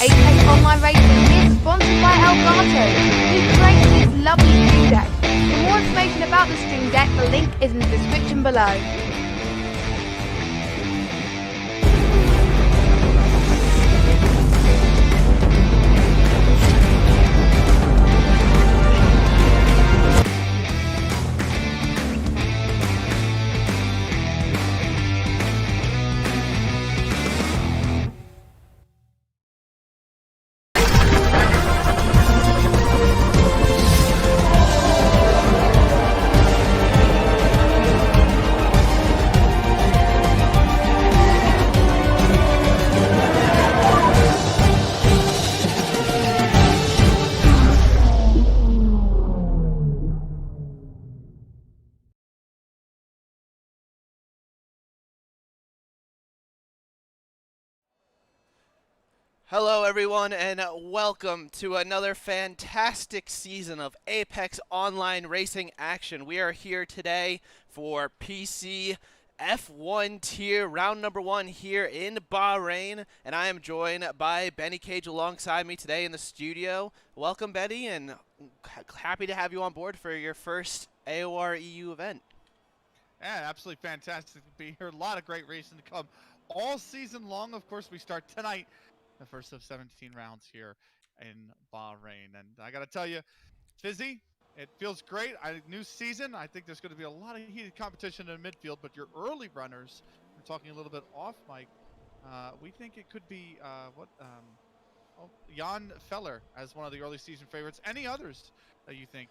Apex Online Racing is sponsored by Elgato, who created this lovely stream deck. For more information about the stream deck, the link is in the description below. Hello everyone and welcome to another fantastic season of Apex Online Racing action. We are here today for PC F1 tier round number 1 here in Bahrain, and I am joined by Benikage alongside me today in the studio. Welcome Benny, and happy to have you on board for your first AOR EU event. Yeah, absolutely fantastic to be here. A lot of great racing to come all season long. Of course, we start tonight, the first of 17 rounds here in Bahrain. And I got to tell you, Fizzy, it feels great. New season. I think there's going to be a lot of heated competition in the midfield, but your early runners, we're talking a little bit off mic, we think it could be, Jan Feller as one of the early season favorites. Any others that you think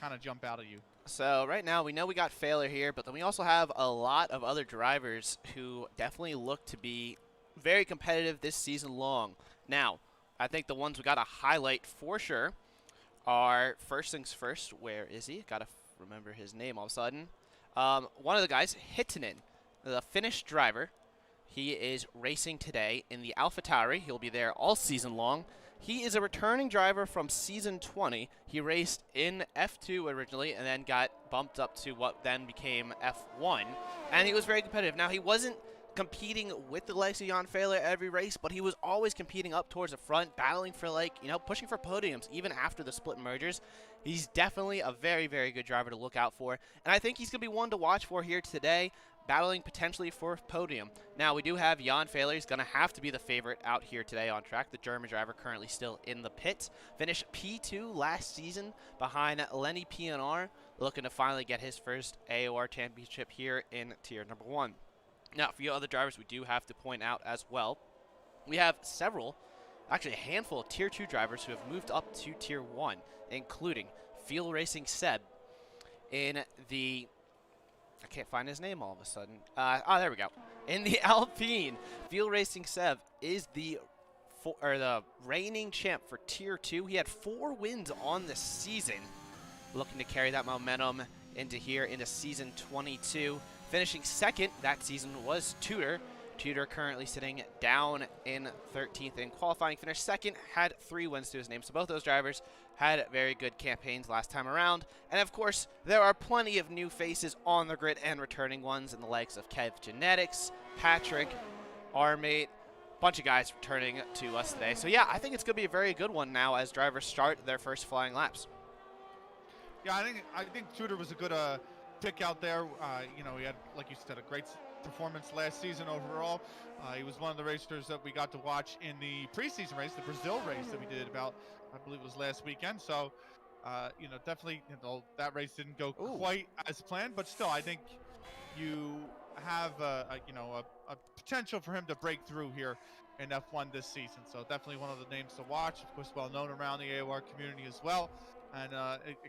kind of jump out at you? So right now we know we got Failure here, but then we also have a lot of other drivers who definitely look to be very competitive this season long. Now, I think the ones we got to highlight for sure are, first things first, where is he? Got to remember his name all of a sudden. One of the guys, Hittinen, the Finnish driver. He is racing today in the AlphaTauri. He'll be there all season long. He is a returning driver from Season 20. He raced in F2 originally and then got bumped up to what then became F1. And he was very competitive. Now, he wasn't competing with the likes of Jan Failure every race, but he was always competing up towards the front, battling for, like, you know, pushing for podiums even after the split mergers. He's definitely a very, very good driver to look out for. And I think he's going to be one to watch for here today, battling potentially for podium. Now, we do have Jan Failure. He's going to have to be the favorite out here today on track. The German driver currently still in the pit. Finished P2 last season behind Lenny PNR, looking to finally get his first AOR championship here in tier number 1. Now, for you other drivers, we do have to point out as well, we have several, actually a handful of tier 2 drivers who have moved up to tier 1, including Field Racing Seb in the, I can't find his name all of a sudden. There we go. In the Alpine, Field Racing Seb is the reigning champ for tier 2. He had 4 wins on the season, looking to carry that momentum into here into season 22. Finishing second that season was Tudor. Tudor currently sitting down in 13th in qualifying. Finished second, had 3 wins to his name. So both those drivers had very good campaigns last time around. And of course, there are plenty of new faces on the grid and returning ones in the likes of Kev Genetics, Patrick, Armate, bunch of guys returning to us today. So yeah, I think it's going to be a very good one now as drivers start their first flying laps. Yeah, I think Tudor was a good pick out there. You know, he had, like you said, a great performance last season overall. He was one of the racers that we got to watch in the preseason race, the Brazil race that we did about, I believe it was last weekend. So, you know, definitely, you know, that race didn't go quite as planned, but still, I think you have a potential for him to break through here in F1 this season. So definitely one of the names to watch. Of course, well known around the AOR community as well. And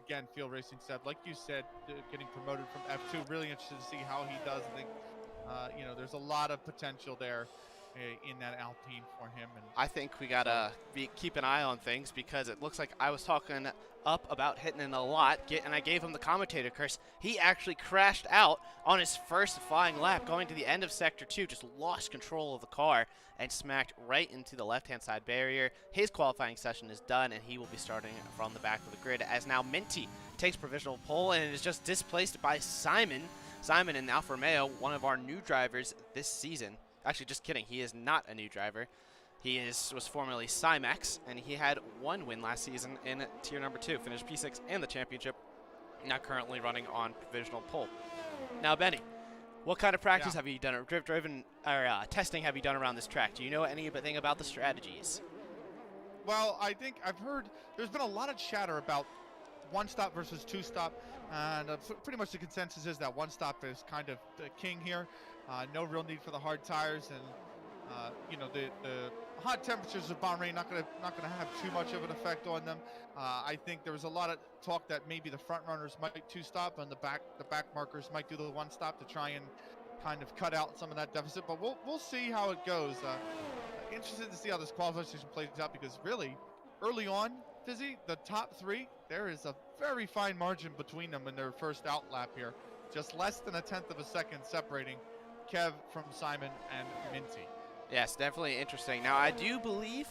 again, Field Racing Seb, like you said, getting promoted from F2. Really interested to see how he does. I think, you know, there's a lot of potential there in that Alpine for him. And I think we gotta keep an eye on things, because it looks like I was talking up about hitting it a lot, and I gave him the commentator curse. He actually crashed out on his first flying lap, going to the end of Sector 2, just lost control of the car and smacked right into the left-hand side barrier. His qualifying session is done, and he will be starting from the back of the grid, as now Minty takes provisional pole and is just displaced by Simon. Simon in Alfa Romeo, one of our new drivers this season. Actually, just kidding, he is not a new driver. Was formerly Simex, and he had 1 win last season in tier number 2, finished P6 in the championship, now currently running on provisional pole. Now, Benny, what kind of practice have you done, or testing have you done around this track? Do you know anything about the strategies? Well, I think I've heard there's been a lot of chatter about one-stop versus two-stop, and pretty much the consensus is that one-stop is kind of the king here. No real need for the hard tires, and you know, the hot temperatures of Bahrain not gonna have too much of an effect on them. I think there was a lot of talk that maybe the front runners might two-stop and the back markers might do the one-stop to try and kind of cut out some of that deficit. But we'll see how it goes. Interested to see how this qualification plays out, because really early on, Fizzy, the top 3, there is a very fine margin between them in their first out lap here. Just less than 1/10 of a second separating Kev from Simon and Minty. Yes, definitely interesting. Now, I do believe,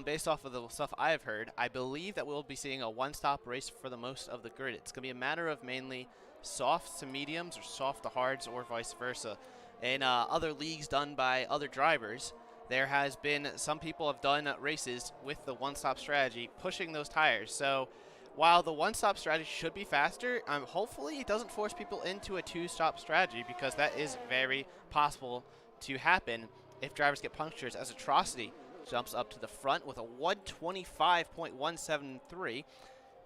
based off of the stuff I've heard, I believe that we'll be seeing a one-stop race for the most of the grid. It's going to be a matter of mainly softs to mediums or soft to hards, or vice versa. In other leagues done by other drivers, there has been, some people have done races with the one-stop strategy, pushing those tires. So while the one-stop strategy should be faster, hopefully it doesn't force people into a two-stop strategy, because that is very possible to happen if drivers get punctures, as Atrocity jumps up to the front with a 125.173.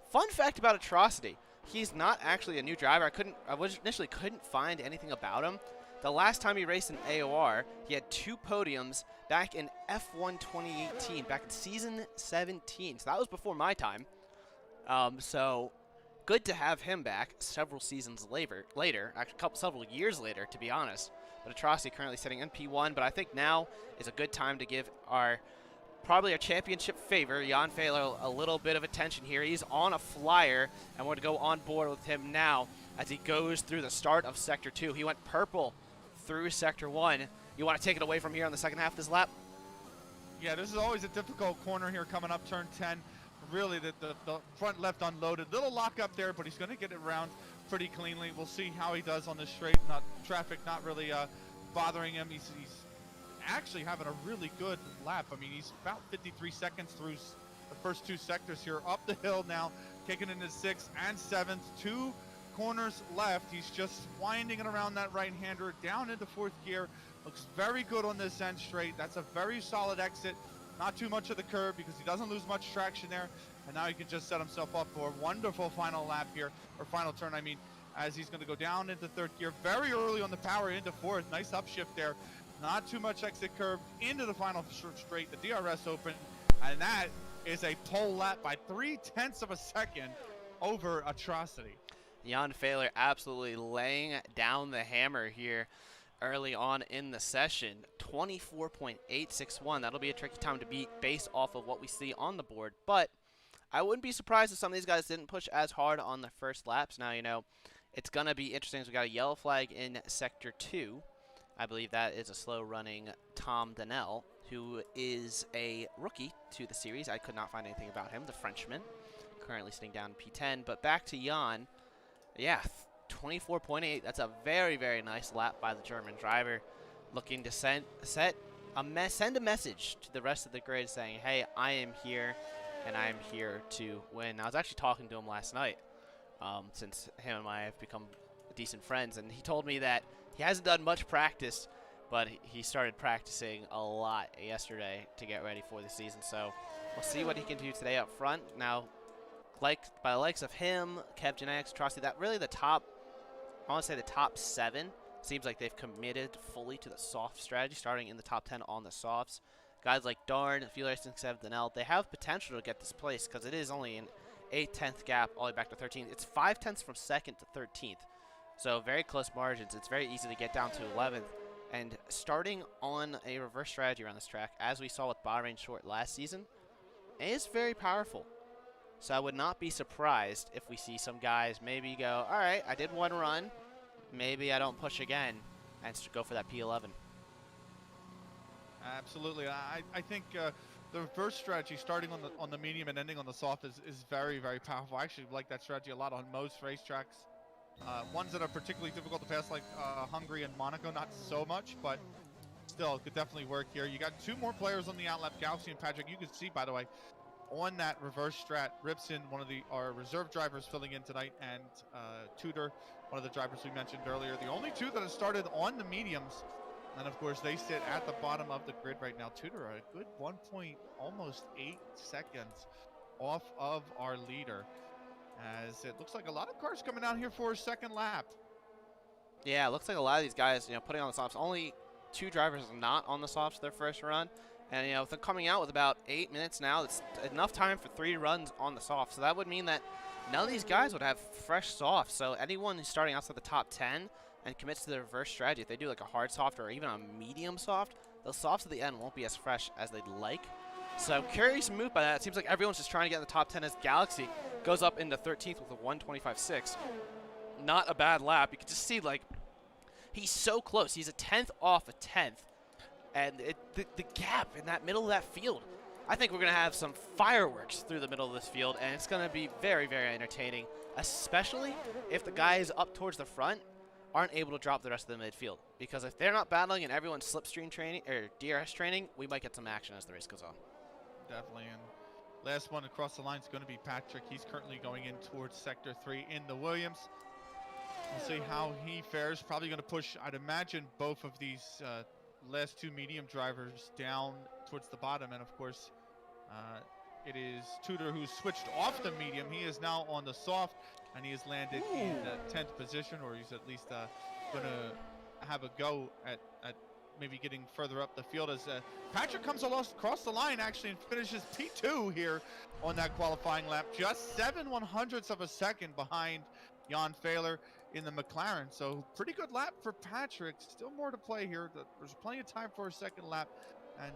Fun fact about Atrocity, he's not actually a new driver. I initially couldn't find anything about him. The last time he raced in AOR, he had 2 podiums back in F1 2018, back in season 17. So that was before my time. So good to have him back several seasons later, actually several years later, to be honest. But Atrocity currently sitting in P1, but I think now is a good time to give probably our championship favor, Jan Fehler, a little bit of attention here. He's on a flyer, and we're going to go on board with him now as he goes through the start of Sector 2. He went purple through Sector 1. You want to take it away from here on the second half of this lap? Yeah, this is always a difficult corner here coming up turn 10. Really, the front left unloaded. Little lock up there, but he's going to get it around pretty cleanly. We'll see how he does on this straight. Traffic not really bothering him. He's actually having a really good lap. I mean, he's about 53 seconds through the first 2 sectors here. Up the hill now, kicking into 6th and 7th. 2 corners left. He's just winding it around that right-hander down into 4th gear. Looks very good on this end straight. That's a very solid exit. Not too much of the curve, because he doesn't lose much traction there. And now he can just set himself up for a wonderful final lap here, or final turn, I mean, as he's going to go down into 3rd gear very early on the power into 4th. Nice upshift there. Not too much exit curve into the final straight, the DRS open. And that is a pole lap by 0.3 of a second over Atrocity. Jan Fehler absolutely laying down the hammer here early on in the session. 24.861. That'll be a tricky time to beat based off of what we see on the board. But I wouldn't be surprised if some of these guys didn't push as hard on the first laps. Now, you know, it's going to be interesting. So we got a yellow flag in Sector 2. I believe that is a slow-running Tom Donnell, who is a rookie to the series. I could not find anything about him, the Frenchman, currently sitting down in P10. But back to Jan. Yeah, 24.8. That's a very, very nice lap by the German driver, looking to send a message to the rest of the grid saying, hey, I am here, and I am here to win. I was actually talking to him last night, since him and I have become decent friends, and he told me that he hasn't done much practice, but he started practicing a lot yesterday to get ready for the season. So we'll see what he can do today up front. Now, by the likes of him, Kev Genetics, Atrocity, that really the top, I want to say the top 7, seems like they've committed fully to the soft strategy, starting in the top 10 on the softs. Guys like Darn, Fuel Racing 7, Donnell, they have potential to get this place, because it is only an 8/10 gap all the way back to 13th. It's 5/10 from 2nd to 13th. So very close margins. It's very easy to get down to 11th. And starting on a reverse strategy around this track, as we saw with Bahrain Short last season, is very powerful. So I would not be surprised if we see some guys maybe go, all right, I did one run, maybe I don't push again, and go for that P11. Absolutely. I think the reverse strategy, starting on the medium and ending on the soft, is very, very powerful. I actually like that strategy a lot on most racetracks. Ones that are particularly difficult to pass, like Hungary and Monaco, not so much, but still, it could definitely work here. You got 2 more players on the outlap, Galaxy and Patrick. You can see, by the way, on that reverse strat, Ripson, one of our reserve drivers filling in tonight, and Tudor, one of the drivers we mentioned earlier. The only 2 that have started on the mediums, and of course they sit at the bottom of the grid right now. Tudor, a good 1.8 seconds off of our leader, as it looks like a lot of cars coming out here for a second lap. Yeah, it looks like a lot of these guys, putting on the softs. Only 2 drivers not on the softs their first run. And, with them coming out with about 8 minutes now, it's enough time for 3 runs on the soft. So that would mean that none of these guys would have fresh softs. So anyone who's starting outside the top 10 and commits to the reverse strategy, if they do like a hard soft or even a medium soft, those softs at the end won't be as fresh as they'd like. So curious move by that. It seems like everyone's just trying to get in the top 10 as Galaxy goes up into 13th with a 1:25.6. Not a bad lap. You can just see, like, he's so close. He's a 10th off a 10th. And the gap in that middle of that field, I think we're going to have some fireworks through the middle of this field, and it's going to be very, very entertaining, especially if the guys up towards the front aren't able to drop the rest of the midfield. Because if they're not battling and everyone's slipstream training or DRS training, we might get some action as the race goes on. Definitely. And last one across the line is going to be Patrick. He's currently going in towards Sector 3 in the Williams. We'll see how he fares. Probably going to push, I'd imagine, both of these last 2 medium drivers down towards the bottom. And of course, it is Tudor who's switched off the medium. He is now on the soft, and he has landed in 10th position, or he's at least going to have a go at maybe getting further up the field, as Patrick comes across the line actually and finishes P2 here on that qualifying lap, just 7/100ths of a second behind Jan Fehler in the McLaren. So pretty good lap for Patrick. Still more to play here. There's plenty of time for a second lap, and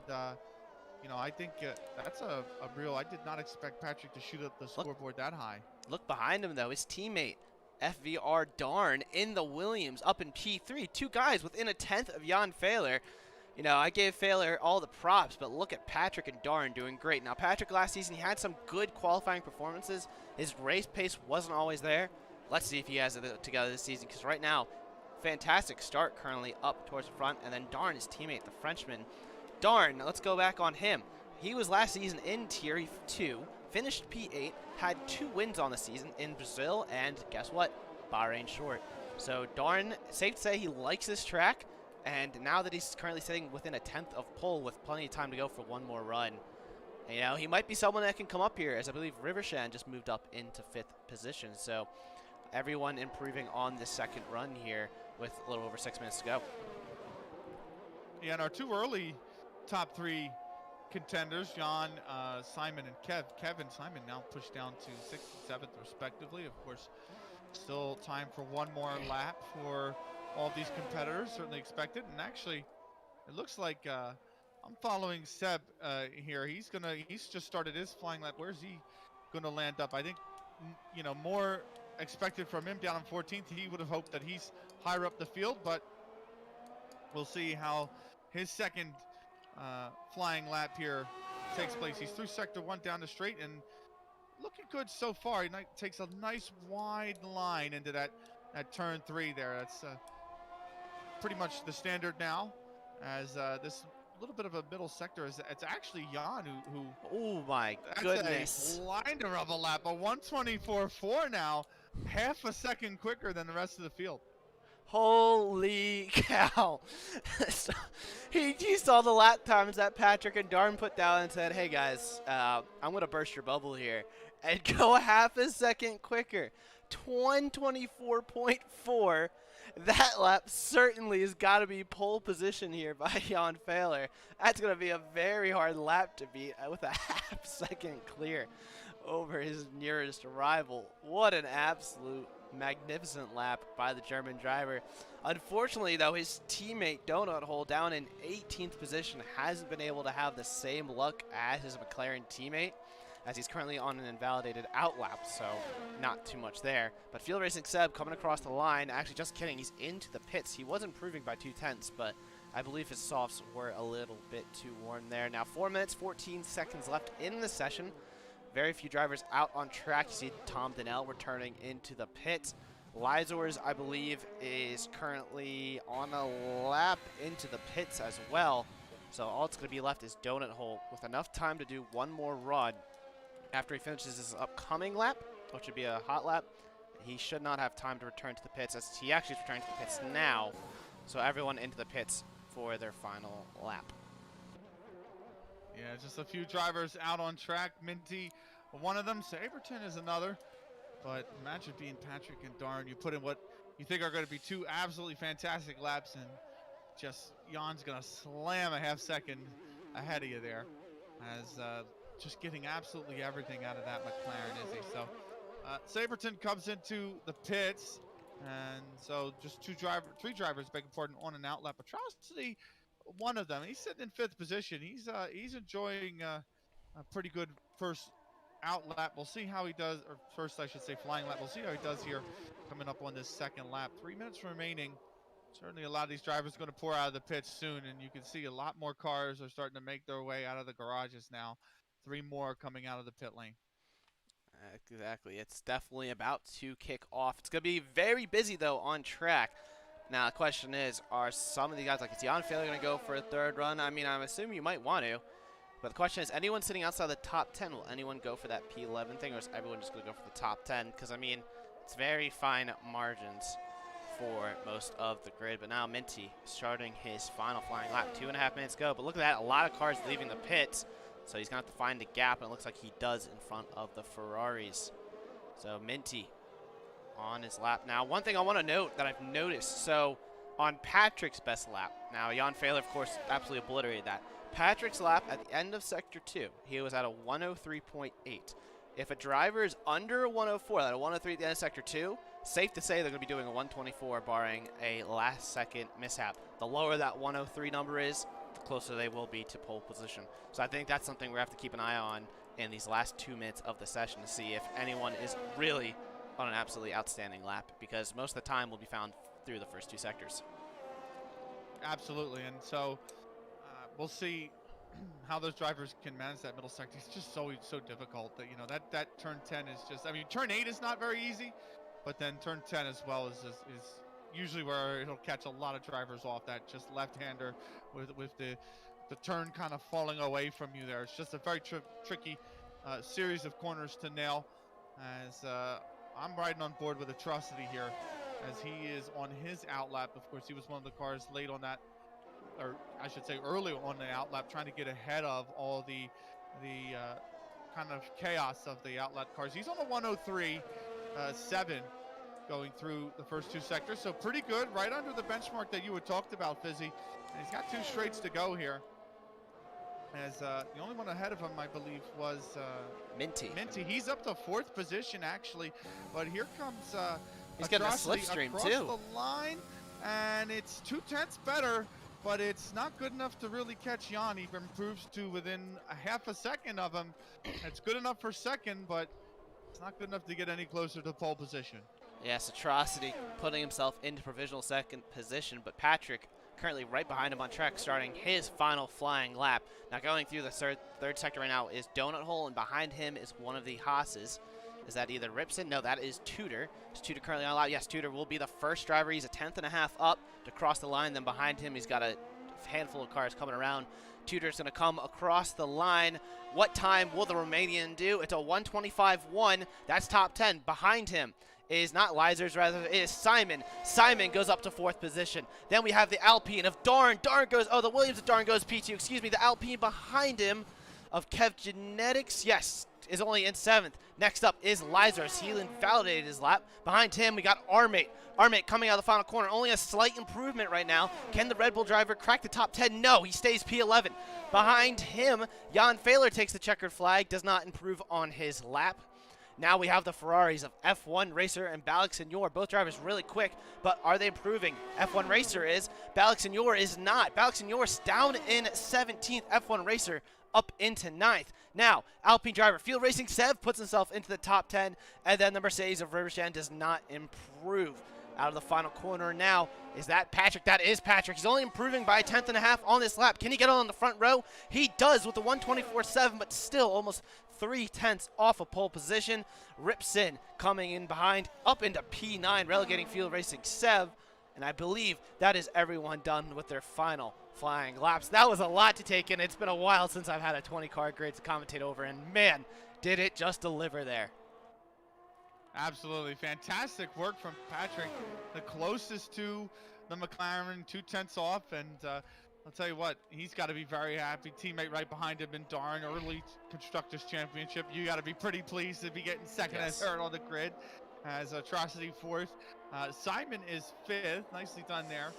I think that's a real. I did not expect Patrick to shoot up the scoreboard that high. Look behind him though, his teammate FVR Darn in the Williams up in P3. 2 guys within a 10th of Jan Fehler. I gave Fehler all the props, but look at Patrick and Darn doing great. Now Patrick last season, he had some good qualifying performances. His race pace wasn't always there. Let's see if he has it together this season, because right now, fantastic start currently up towards the front, and then Darn, his teammate, the Frenchman. Darn, let's go back on him. He was last season in Tier 2, finished P8, had 2 wins on the season in Brazil, and guess what? Bahrain short. So Darn, safe to say he likes this track, and now that he's currently sitting within a 10th of pole with plenty of time to go for one more run, he might be someone that can come up here, as I believe Rivershan just moved up into 5th position. So everyone improving on this second run here with a little over 6 minutes to go. Yeah, and our 2 early top 3 contenders, Jan, Simon, and Kev and Simon now pushed down to 6th and 7th respectively. Of course, still time for one more lap for all of these competitors, certainly expected. And actually, it looks like I'm following Seb here. He's just started his flying lap. Where's he gonna land up? I think more expected from him down in 14th. He would have hoped that he's higher up the field, but we'll see how his second flying lap here takes place. He's through Sector 1 down the straight and looking good so far. He takes a nice wide line into that turn 3 there. That's pretty much the standard now, as this little bit of a middle sector is. It's actually Jan who oh my goodness, a blinder of a lap, a 1:24.4 now, half a second quicker than the rest of the field. Holy cow. So, he saw the lap times that Patrick and Darn put down and said, hey guys, I'm going to burst your bubble here and go half a second quicker. 1:24.4. That lap certainly has got to be pole position here by Jan Fehler. That's going to be a very hard lap to beat with a half second clear over his nearest rival. What an absolute magnificent lap by the German driver. Unfortunately, though, his teammate Donut Hole down in 18th position hasn't been able to have the same luck as his McLaren teammate, as he's currently on an invalidated outlap, so not too much there. But Field Racing Seb coming across the line, actually just kidding, he's into the pits. He was improving by 2/10, but I believe his softs were a little bit too warm there. Now 4 minutes, 14 seconds left in the session. Very few drivers out on track. You see Tom Donnell returning into the pits. Lizors, I believe, is currently on a lap into the pits as well. So all it's going to be left is Donut Hole with enough time to do one more run after he finishes his upcoming lap, which would be a hot lap. He should not have time to return to the pits, as he actually is returning to the pits now. So everyone into the pits for their final lap. Yeah, just a few drivers out on track. Minty, one of them. Saberton is another. But imagine being Patrick and Darn. You put in what you think are going to be two absolutely fantastic laps, and just Jan's going to slam a half second ahead of you there, as just getting absolutely everything out of that McLaren, is he? So Saberton comes into the pits, and so just three drivers, beg your pardon, on an out lap. Atrocity, one of them, he's sitting in 5th position. He's enjoying a pretty good first out lap. We'll see how he does, or first I should say flying lap. We'll see how he does here coming up on this second lap. 3 minutes remaining. Certainly a lot of these drivers are going to pour out of the pits soon, and you can see a lot more cars are starting to make their way out of the garages now. 3 more coming out of the pit lane. Exactly. It's definitely about to kick off. It's going to be very busy, though, on track. Now, the question is, are some of the guys, like, is Jan Failure going to go for a 3rd run? I mean, I'm assuming you might want to. But the question is, anyone sitting outside the top 10, will anyone go for that P11 thing, or is everyone just going to go for the top 10? Because, I mean, it's very fine margins for most of the grid. But now Minty starting his final flying lap. 2.5 minutes go. But look at that, a lot of cars leaving the pits. So he's going to have to find a gap, and it looks like he does in front of the Ferraris. So Minty on his lap. Now, one thing I want to note that I've noticed, so on Patrick's best lap, now Jan Failure, of course, absolutely obliterated that. Patrick's lap at the end of Sector 2, he was at a 103.8. If a driver is under a 104, at a 103 at the end of Sector 2, safe to say they're going to be doing a 124 barring a last-second mishap. The lower that 103 number is, the closer they will be to pole position. So I think that's something we have to keep an eye on in these last 2 minutes of the session to see if anyone is really on an absolutely outstanding lap, because most of the time will be found through the first 2 sectors. Absolutely, and so we'll see how those drivers can manage that middle sector. It's just so difficult that, you know, that turn 10 is just, I mean, turn 8 is not very easy, but then turn 10 as well is usually where it'll catch a lot of drivers off, that just left-hander with the turn kind of falling away from you there. It's just a very tricky series of corners to nail, as I'm riding on board with Atrocity here, as he is on his outlap. Of course, he was one of the cars late on that, or I should say early on the outlap, trying to get ahead of all the kind of chaos of the outlet cars. He's on a 103.7 going through the first 2 sectors, so pretty good, right under the benchmark that you had talked about, Fizzy. And he's got 2 straights to go here, as the only one ahead of him, I believe, was Minty. He's up to 4th position, actually, but here comes he's getting a slipstream across too. The line, and it's 0.2 better, but it's not good enough to really catch Jan. He improves to within a half a second of him. It's good enough for 2nd, but it's not good enough to get any closer to pole position. Yes, Atrocity putting himself into provisional 2nd position, but Patrick currently right behind him on track, starting his final flying lap. Now going through the third sector right now is Donut Hole, and behind him is one of the Haas's. Is that either Ripson? No, that is Tudor. Is Tudor currently on lap? Yes, Tudor will be the first driver. He's a 1/10.5 up to cross the line. Then behind him, he's got a handful of cars coming around. Tudor's going to come across the line. What time will the Romanian do? It's a 125.1. That's top 10. Behind him is not Lizers, rather it is Simon. Simon goes up to 4th position. Then we have the Alpine of Darn. Darn goes, oh, the Williams of Darn goes P2, excuse me. The Alpine behind him of Kev Genetics, yes, is only in 7th. Next up is Lizers. He invalidated his lap. Behind him, we got Armate. Armate coming out of the final corner. Only a slight improvement right now. Can the Red Bull driver crack the top 10? No, he stays P11. Behind him, Jan Failure takes the checkered flag. Does not improve on his lap. Now we have the Ferraris of F1 Racer and Balak Senior. Both drivers really quick, but are they improving? F1 Racer is. Balak Senior is not. Balak Senior is down in 17th. F1 Racer up into 9th. Now, Alpine driver Field Racing Sev puts himself into the top 10, and then the Mercedes of Rivershan does not improve. out of the final corner now. Is that Patrick? That is Patrick. He's only improving by a 1/10.5 on this lap. Can he get on the front row? He does with the 1:24.7, but still almost 3/10 off of pole position. Rips in, coming in behind, up into P9, relegating field racing Sev. And I believe that is everyone done with their final flying laps. That was a lot to take in. It's been a while since I've had a 20-car grid to commentate over, and man, did it just deliver there. Absolutely fantastic work from Patrick, the closest to the McLaren, 2/10 off, and I'll tell you what, he's got to be very happy. Teammate right behind him in darn early Constructors Championship. You got to be pretty pleased to be getting second and third on the grid, as Atrocity fourth. Simon is fifth. Nicely done there.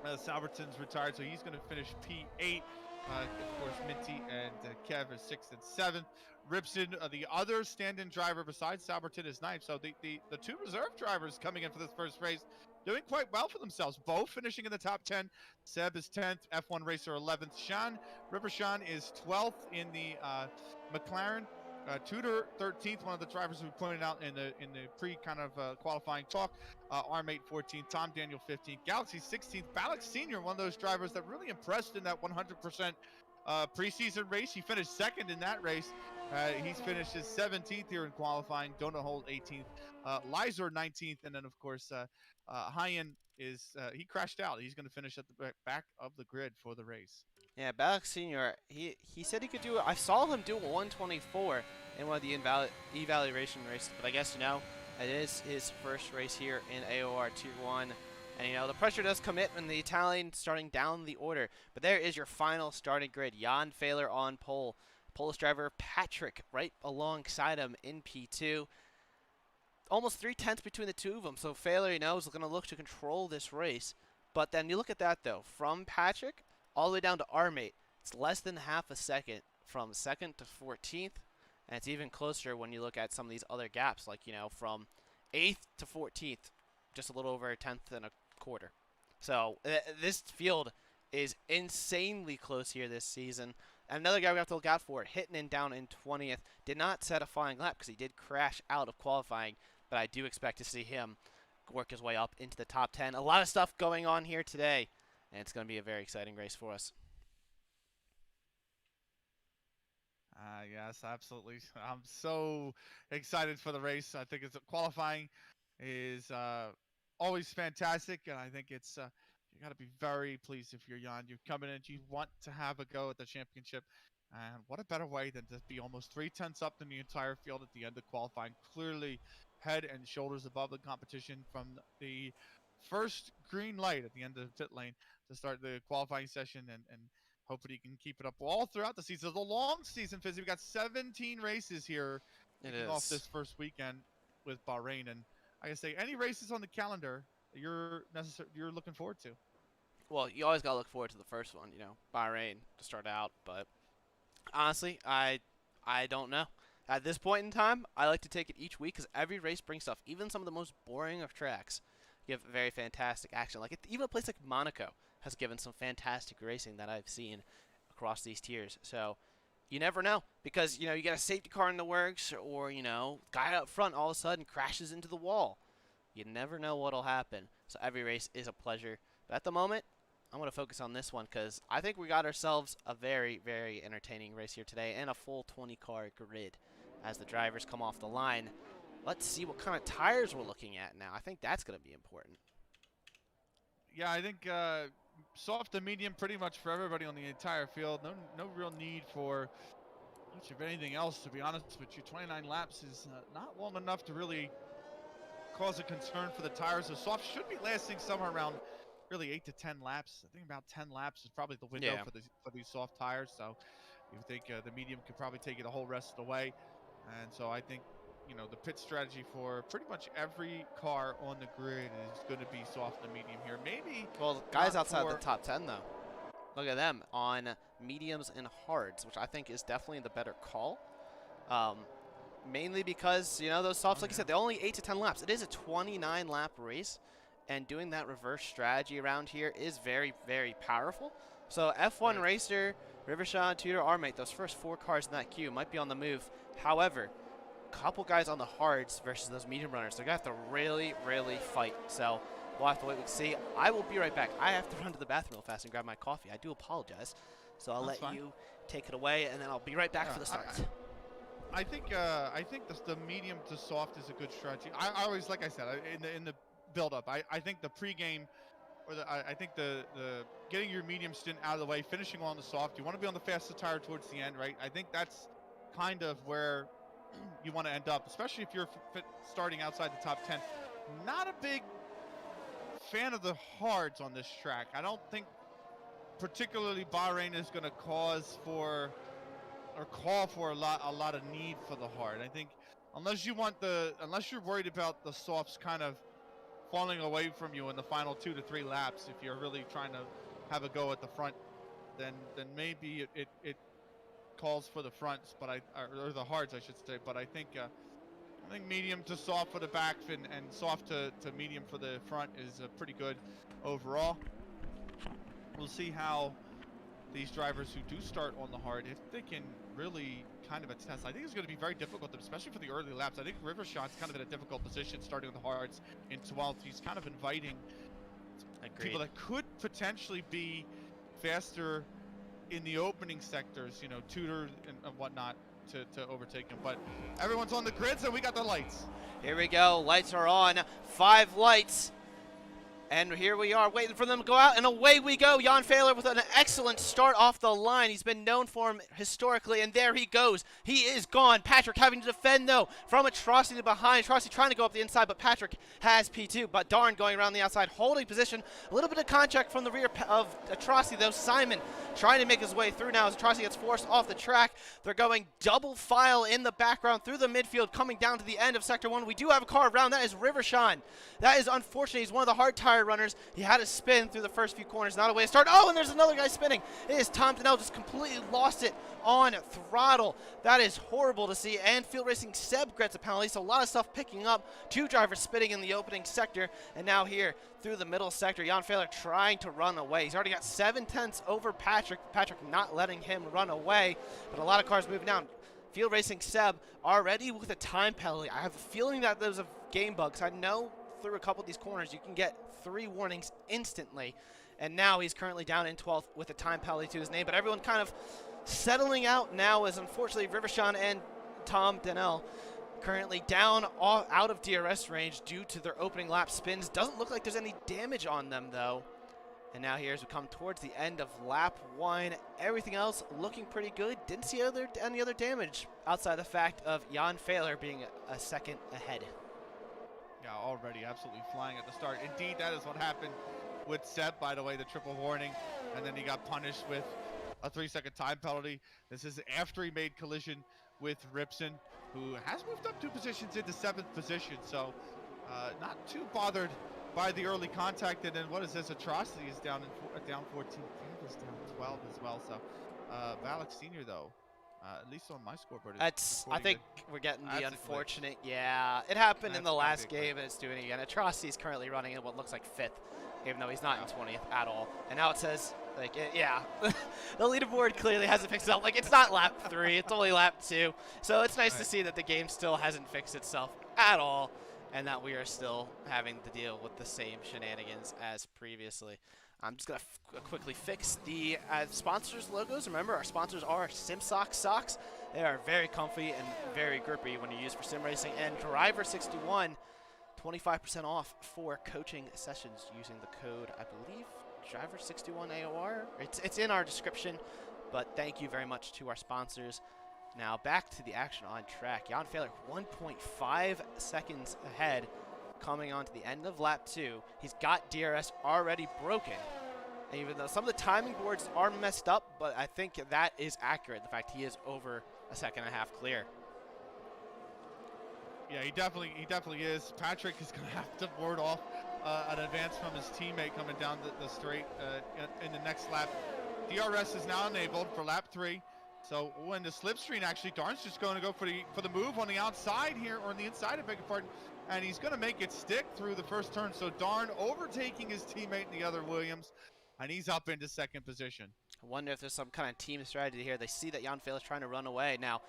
Salberton's retired, so he's going to finish P8. Of course, Minty and Kev is 6th and 7th. Ripson, the other stand-in driver besides Salberton, is 9th. So the two reserve drivers coming in for this first race doing quite well for themselves, both finishing in the top 10. Seb is 10th, F1 Racer 11th. River Sean is 12th in the McLaren. Tudor 13th, one of the drivers we pointed out in the pre kind of qualifying talk. Armate 14th, Tom Daniel 15th, Galaxy 16th. Balak Senior, one of those drivers that really impressed in that 100% preseason race. He finished second in that race. He's finished his 17th here in qualifying. Donut Holt 18th, Lizer 19th, and then of course Hyan is he crashed out. He's going to finish at the back of the grid for the race. Yeah, Balak Senior, he said he could do it. I saw him do a 1:24 in one of the evaluation races, but I guess, you know, it is his first race here in AOR Tier 1. And, you know, the pressure does come in when the Italian starting down the order. But there is your final starting grid. Jan Fehler on pole. Polish driver Patrick right alongside him in P2. Almost 3/10 between the two of them. So Fehler, you know, is going to look to control this race. But then you look at that, though. From Patrick all the way down to our mate, it's less than half a second from 2nd to 14th. And it's even closer when you look at some of these other gaps, like, you know, from 8th to 14th, just a little over a 10th and a quarter. So this field is insanely close here this season. And another guy we have to look out for, Hittinen down in 20th, did not set a flying lap because he did crash out of qualifying, but I do expect to see him work his way up into the top 10. A lot of stuff going on here today, and it's going to be a very exciting race for us. Yes, absolutely. I'm so excited for the race. I think qualifying is always fantastic, and I think it's you got to be very pleased if you're Jan. You're coming in, you want to have a go at the championship, and what a better way than to be almost 3/10 up in the entire field at the end of qualifying. Clearly, head and shoulders above the competition from the first green light at the end of the pit lane to start the qualifying session, and hopefully he can keep it up all throughout the season. It's a long season, Fizzy. We got 17 races here kicking off this first weekend with Bahrain, and like I say, any races on the calendar you're looking forward to? Well, you always got to look forward to the first one, you know, Bahrain to start out. But honestly, I don't know. At this point in time, I like to take it each week because every race brings stuff. Even some of the most boring of tracks give very fantastic action. Like even a place like Monaco has given some fantastic racing that I've seen across these tiers. So you never know, because, you know, you get a safety car in the works, or, you know, guy up front all of a sudden crashes into the wall. You never know what'll happen. So every race is a pleasure. But at the moment, I'm going to focus on this one because I think we got ourselves a very, very entertaining race here today and a full 20-car grid as the drivers come off the line. Let's see what kind of tires we're looking at now. I think that's going to be important. Yeah, I think soft to medium pretty much for everybody on the entire field. No real need for much of anything else, to be honest with you. 29 laps is not long enough to really cause a concern for the tires. The soft should be lasting somewhere around really 8 to 10 laps. I think about 10 laps is probably the window for these soft tires. So you think the medium could probably take it the whole rest of the way. And so I think, you know, the pit strategy for pretty much every car on the grid is going to be soft and medium here. Maybe. Well, guys outside the top 10, though. Look at them on mediums and hards, which I think is definitely the better call. Mainly because, you know, those softs, like you said, they're only 8 to 10 laps. It is a 29-lap race, and doing that reverse strategy around here is very, very powerful. So F1 Racer, Rivershaw, Tudor, Armate, those first 4 cars in that queue might be on the move. However, couple guys on the hards versus those medium runners. They're going to have to really, really fight. So we'll have to wait and see. I will be right back. I have to run to the bathroom real fast and grab my coffee. I do apologize. So I'll let you take it away, and then I'll be right back for the starts. I think the medium to soft is a good strategy. I always, like I said, in the build-up, I think the pregame, or I think the getting your medium stint out of the way, finishing on the soft. You want to be on the fastest tire towards the end, right? I think that's kind of where you want to end up, especially if you're starting outside the top 10. Not a big fan of the hards on this track. I don't think particularly Bahrain is going to cause for or call for a lot of need for the hard. I think unless you're worried about the softs kind of falling away from you in the final 2 to 3 laps, if you're really trying to have a go at the front, then maybe it calls for the fronts, but or the hards, I should say. But I think medium to soft for the back and soft to medium for the front is pretty good overall. We'll see how these drivers who do start on the hard, if they can really kind of attest. I think it's going to be very difficult, especially for the early laps. I think Rivershawn's kind of in a difficult position starting on the hards in 12th. He's kind of inviting people that could potentially be faster in the opening sectors, you know, Tudor and whatnot, to overtake him. But everyone's on the grids, and we got the lights. Here we go. Lights are on. 5 lights. And here we are waiting for them to go out, and away we go. Jan Fehler with an excellent start off the line. He's been known for him historically, and there he goes. He is gone. Patrick having to defend, though, from Atrocity behind. Atrocity trying to go up the inside, but Patrick has P2. But Darn going around the outside, holding position. A little bit of contact from the rear of Atrocity, though. Simon trying to make his way through now as Atrocity gets forced off the track. They're going double file in the background through the midfield, coming down to the end of Sector 1. We do have a car around. That is Rivershawn. That is unfortunate. He's one of the hard tire runners. He had a spin through the first few corners, not a way to start. Oh, and there's another guy spinning. It is Tom Donnell, just completely lost it on throttle. That is horrible to see. And Field Racing Seb gets a penalty, so a lot of stuff picking up. 2 drivers spinning in the opening sector, and now here through the middle sector, Jan Fehler trying to run away. He's already got 7/10 over Patrick. Patrick not letting him run away, but a lot of cars moving down. Field Racing Seb already with a time penalty. I have a feeling that there's a game bug, because I know through a couple of these corners you can get 3 warnings instantly, and now he's currently down in 12th with a time penalty to his name. But everyone kind of settling out now, as unfortunately Rivershawn and Tom Donnell currently down out of DRS range due to their opening lap spins. Doesn't look like there's any damage on them, though. And now here as we come towards the end of lap 1, everything else looking pretty good. Didn't see any other damage outside the fact of Jan Fehler being a second ahead. Yeah, already absolutely flying at the start. Indeed, that is what happened with Seb, by the way, the triple warning, and then he got punished with a 3-second time penalty. This is after he made collision with Ripson, who has moved up 2 positions into 7th position, so not too bothered by the early contact. And then what is this? Atrocity is down 14. Campbell's down 12 as well. So Valak Senior, though, at least on my scoreboard, I think we're getting the unfortunate. Yeah, it happened in the last game, and it's doing it again. Atrocity's currently running in what looks like 5th, even though he's not in 20th at all. And now it says, like, yeah, the leaderboard clearly hasn't fixed itself. Like, it's not lap 3, it's only lap 2. So it's nice to see that the game still hasn't fixed itself at all, and that we are still having to deal with the same shenanigans as previously. I'm just going to quickly fix the sponsors logos. Remember, our sponsors are SIMSOK socks. They are very comfy and very grippy when you use for sim racing. And Driver61, 25% off for coaching sessions using the code, I believe, Driver61AOR. It's in our description, but thank you very much to our sponsors. Now back to the action on track. Jan Fehler 1.5 seconds ahead. Coming on to the end of lap 2. He's got DRS already broken. And even though some of the timing boards are messed up, but I think that is accurate. The fact he is over a 1.5 seconds clear. Yeah, he definitely is. Patrick is going to have to ward off an advance from his teammate coming down the straight in the next lap. DRS is now enabled for lap 3. So when the slipstream, actually, Darn's just going to go for the move on the outside here, or on the inside, I beg your pardon. And he's going to make it stick through the first turn. So Darn overtaking his teammate in the other Williams, and he's up into 2nd position. I wonder if there's some kind of team strategy here. They see that Jan Fehler is trying to run away. Now,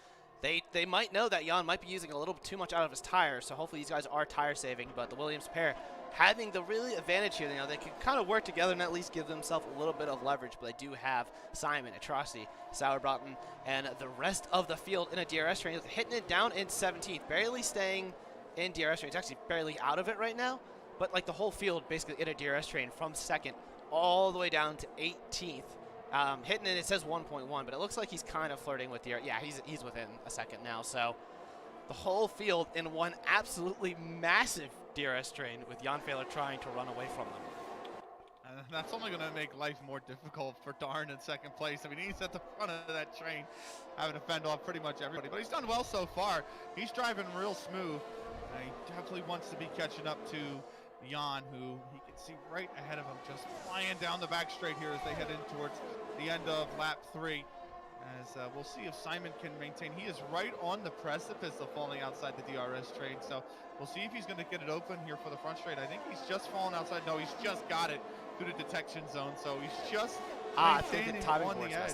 they might know that Jan might be using a little too much out of his tires, so hopefully these guys are tire saving. But the Williams pair having the really advantage here. You know, they can kind of work together and at least give themselves a little bit of leverage, but they do have Simon, Atrocity, Sauerbraten, and the rest of the field in a DRS train, hitting it down in 17th, barely staying in DRS train. It's actually barely out of it right now, but like the whole field basically in a DRS train from 2nd all the way down to 18th. Hitting it says 1.1, but it looks like he's kind of flirting with DRS. Yeah, he's within a second now, so the whole field in one absolutely massive DRS train with Jan Fehler trying to run away from them. And that's only going to make life more difficult for Darn in 2nd place. I mean, he's at the front of that train, having to fend off pretty much everybody. But he's done well so far. He's driving real smooth. He definitely wants to be catching up to Jan, who he can see right ahead of him, just flying down the back straight here as they head in towards the end of lap 3. As we'll see if Simon can maintain. He is right on the precipice of falling outside the DRS train, so we'll see if he's going to get it open here for the front straight. I think he's just fallen outside. No, he's just got it through the detection zone, so he's just maintaining on the edge.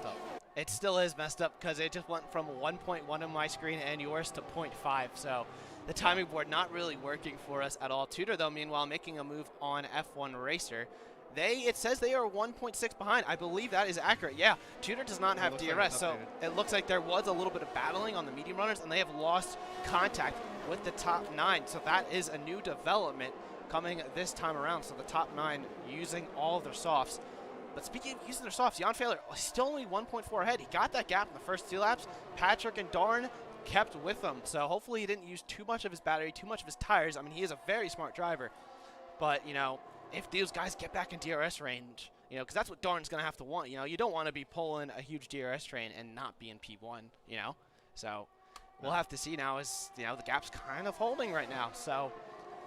It still is messed up because it just went from 1.1 on my screen and yours to 0.5, so the timing board not really working for us at all. Tudor, though, meanwhile, making a move on F1 Racer. It says they are 1.6 behind. I believe that is accurate. Yeah, Tudor does not have DRS, so it looks like there was a little bit of battling on the medium runners, and they have lost contact with the top 9. So that is a new development coming this time around. So the top 9 using all of their softs. But speaking of using their softs, Jan Fehler still only 1.4 ahead. He got that gap in the first 2 laps. Patrick and Darn kept with him. So hopefully he didn't use too much of his battery, too much of his tires. I mean, he is a very smart driver. But, you know, if these guys get back in DRS range, you know, because that's what Darn's going to have to want. You know, you don't want to be pulling a huge DRS train and not be in P1, you know. So we'll have to see now as, you know, the gap's kind of holding right now. So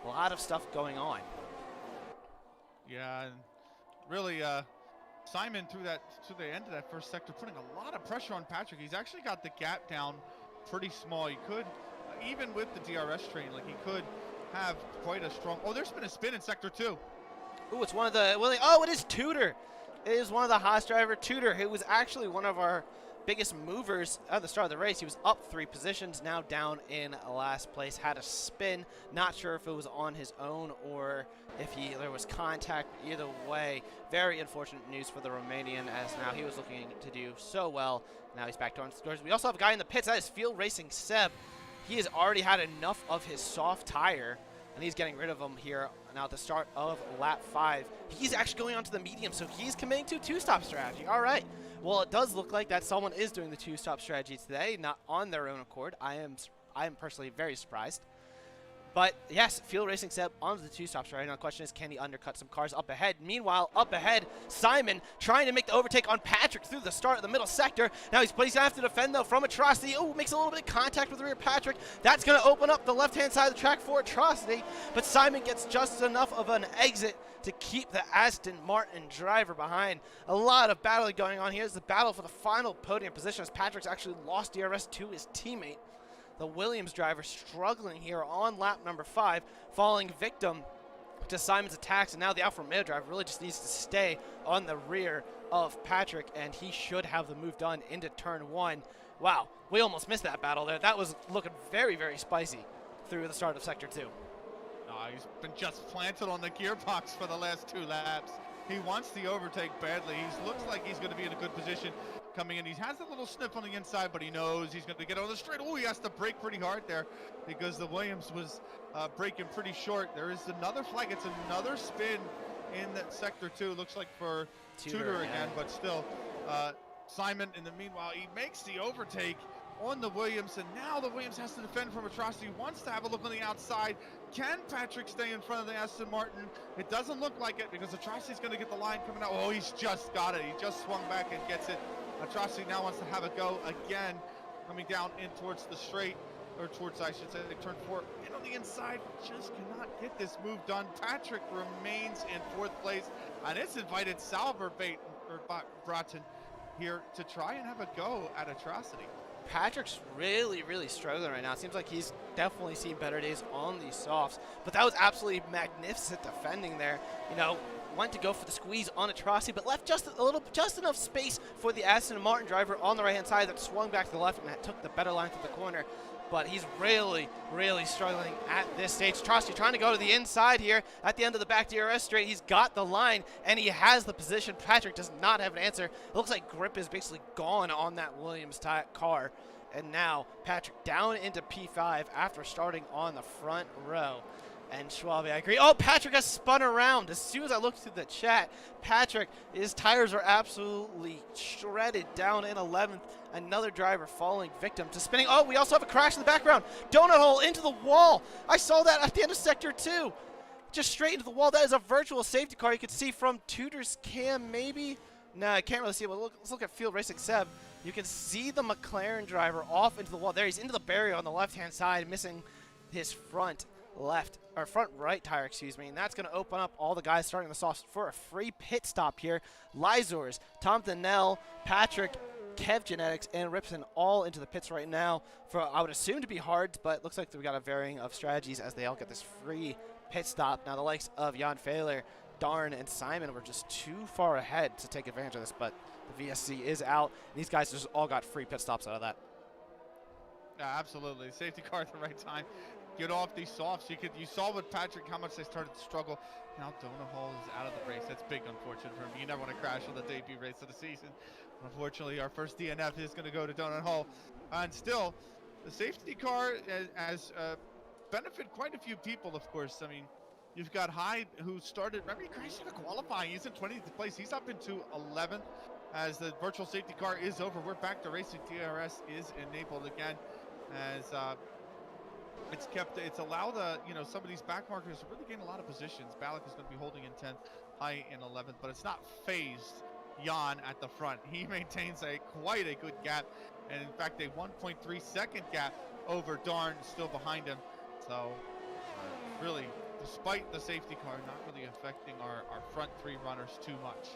a lot of stuff going on. Yeah, and really, Simon through the end of that first sector, putting a lot of pressure on Patrick. He's actually got the gap down pretty small. He could, even with the DRS train, like he could have quite a strong. Oh, there's been a spin in sector 2. Ooh, it's one of the, oh, it is Tudor. It is one of the Haas driver, Tudor, who was actually one of our biggest movers at the start of the race. He was up 3 positions, now down in last place, had a spin. Not sure if it was on his own or if there was contact. Either way, very unfortunate news for the Romanian, as now he was looking to do so well. Now he's back to on scores. We also have a guy in the pits. That is Field Racing Seb. He has already had enough of his soft tire, and he's getting rid of him here now at the start of lap 5. He's actually going on to the medium, so he's committing to 2-stop strategy. All right. Well, it does look like that someone is doing the 2-stop strategy today, not on their own accord. I am personally very surprised. But yes, Field Racing Seb onto the 2-stop strategy. Now the question is, can he undercut some cars up ahead? Meanwhile, up ahead, Simon trying to make the overtake on Patrick through the start of the middle sector. Now he's going to have to defend, though, from Atrocity. Oh, makes a little bit of contact with the rear Patrick. That's going to open up the left-hand side of the track for Atrocity. But Simon gets just enough of an exit to keep the Aston Martin driver behind. A lot of battling going on here. It's the battle for the final podium position as Patrick's actually lost DRS to his teammate. The Williams driver struggling here on lap number 5, falling victim to Simon's attacks, and now the Alfa Romeo driver really just needs to stay on the rear of Patrick, and he should have the move done into turn 1. Wow, we almost missed that battle there. That was looking very, very spicy through the start of sector 2. He's been just planted on the gearbox for the last 2 laps. He wants the overtake badly. He looks like he's going to be in a good position coming in. He has a little sniff on the inside, but he knows he's going to get on the straight. Oh, he has to brake pretty hard there because the Williams was braking pretty short. There is another flag. It's another spin in that sector 2. Looks like for Tudor again, but still. Simon, in the meanwhile, he makes the overtake on the Williams, and now the Williams has to defend from Atrocity. Wants to have a look on the outside. Can Patrick stay in front of the Aston Martin? It doesn't look like it because Atrocity's going to get the line coming out. Oh, he's just got it. He just swung back and gets it. Atrocity now wants to have a go again, coming down in towards the straight, or towards, I should say, turn 4. And on the inside, just cannot get this move done. Patrick remains in 4th place, and it's invited Sauerbraten here to try and have a go at Atrocity. Patrick's really, really struggling right now. It seems like he's definitely seen better days on these softs, but that was absolutely magnificent defending there. You know, went to go for the squeeze on Atrocity, but left just enough space for the Aston Martin driver on the right-hand side that swung back to the left and that took the better line through the corner. But he's really, really struggling at this stage. Atrocity trying to go to the inside here at the end of the back DRS straight. He's got the line, and he has the position. Patrick does not have an answer. It looks like grip is basically gone on that Williams car. And now Patrick down into P5 after starting on the front row. And Schwalbe, I agree. Oh, Patrick has spun around. As soon as I looked through the chat, Patrick, his tires are absolutely shredded down in 11th. Another driver falling victim to spinning. Oh, we also have a crash in the background. Donut hole into the wall. I saw that at the end of Sector 2. Just straight into the wall. That is a virtual safety car. You could see from Tudor's cam, maybe. No, I can't really see it. But let's look at Field Racing Seb. You can see the McLaren driver off into the wall. There, he's into the barrier on the left-hand side, missing his front right tire, excuse me, and that's going to open up all the guys starting the softs for a free pit stop here. Lizors, Tom Donnell, Patrick, Kev Genetics, and Ripson all into the pits right now for, I would assume, to be hard, but it looks like we got a varying of strategies as they all get this free pit stop. Now the likes of Jan Fehler, Darn, and Simon were just too far ahead to take advantage of this, but the VSC is out. These guys just all got free pit stops out of that. Yeah, absolutely. Safety car at the right time. Get off these softs. You saw with Patrick how much they started to struggle. Now Donut Hall is out of the race. That's big, unfortunate for him. You never want to crash on the debut race of the season. Unfortunately, our first DNF is going to go to Donut Hall. And still, the safety car has benefited quite a few people, of course. I mean, you've got Hyde, who started, remember, he crashed in a qualifying. He's in 20th place. He's up into 11th as the virtual safety car is over. We're back to racing. DRS is enabled again as it's allowed some of these back markers to really gain a lot of positions. Balak is going to be holding in 10th, High in 11th, but it's not phased Jan at the front. He maintains quite a good gap, and in fact a 1.3 second gap over Darn still behind him. So really, despite the safety car not really affecting our front three runners too much.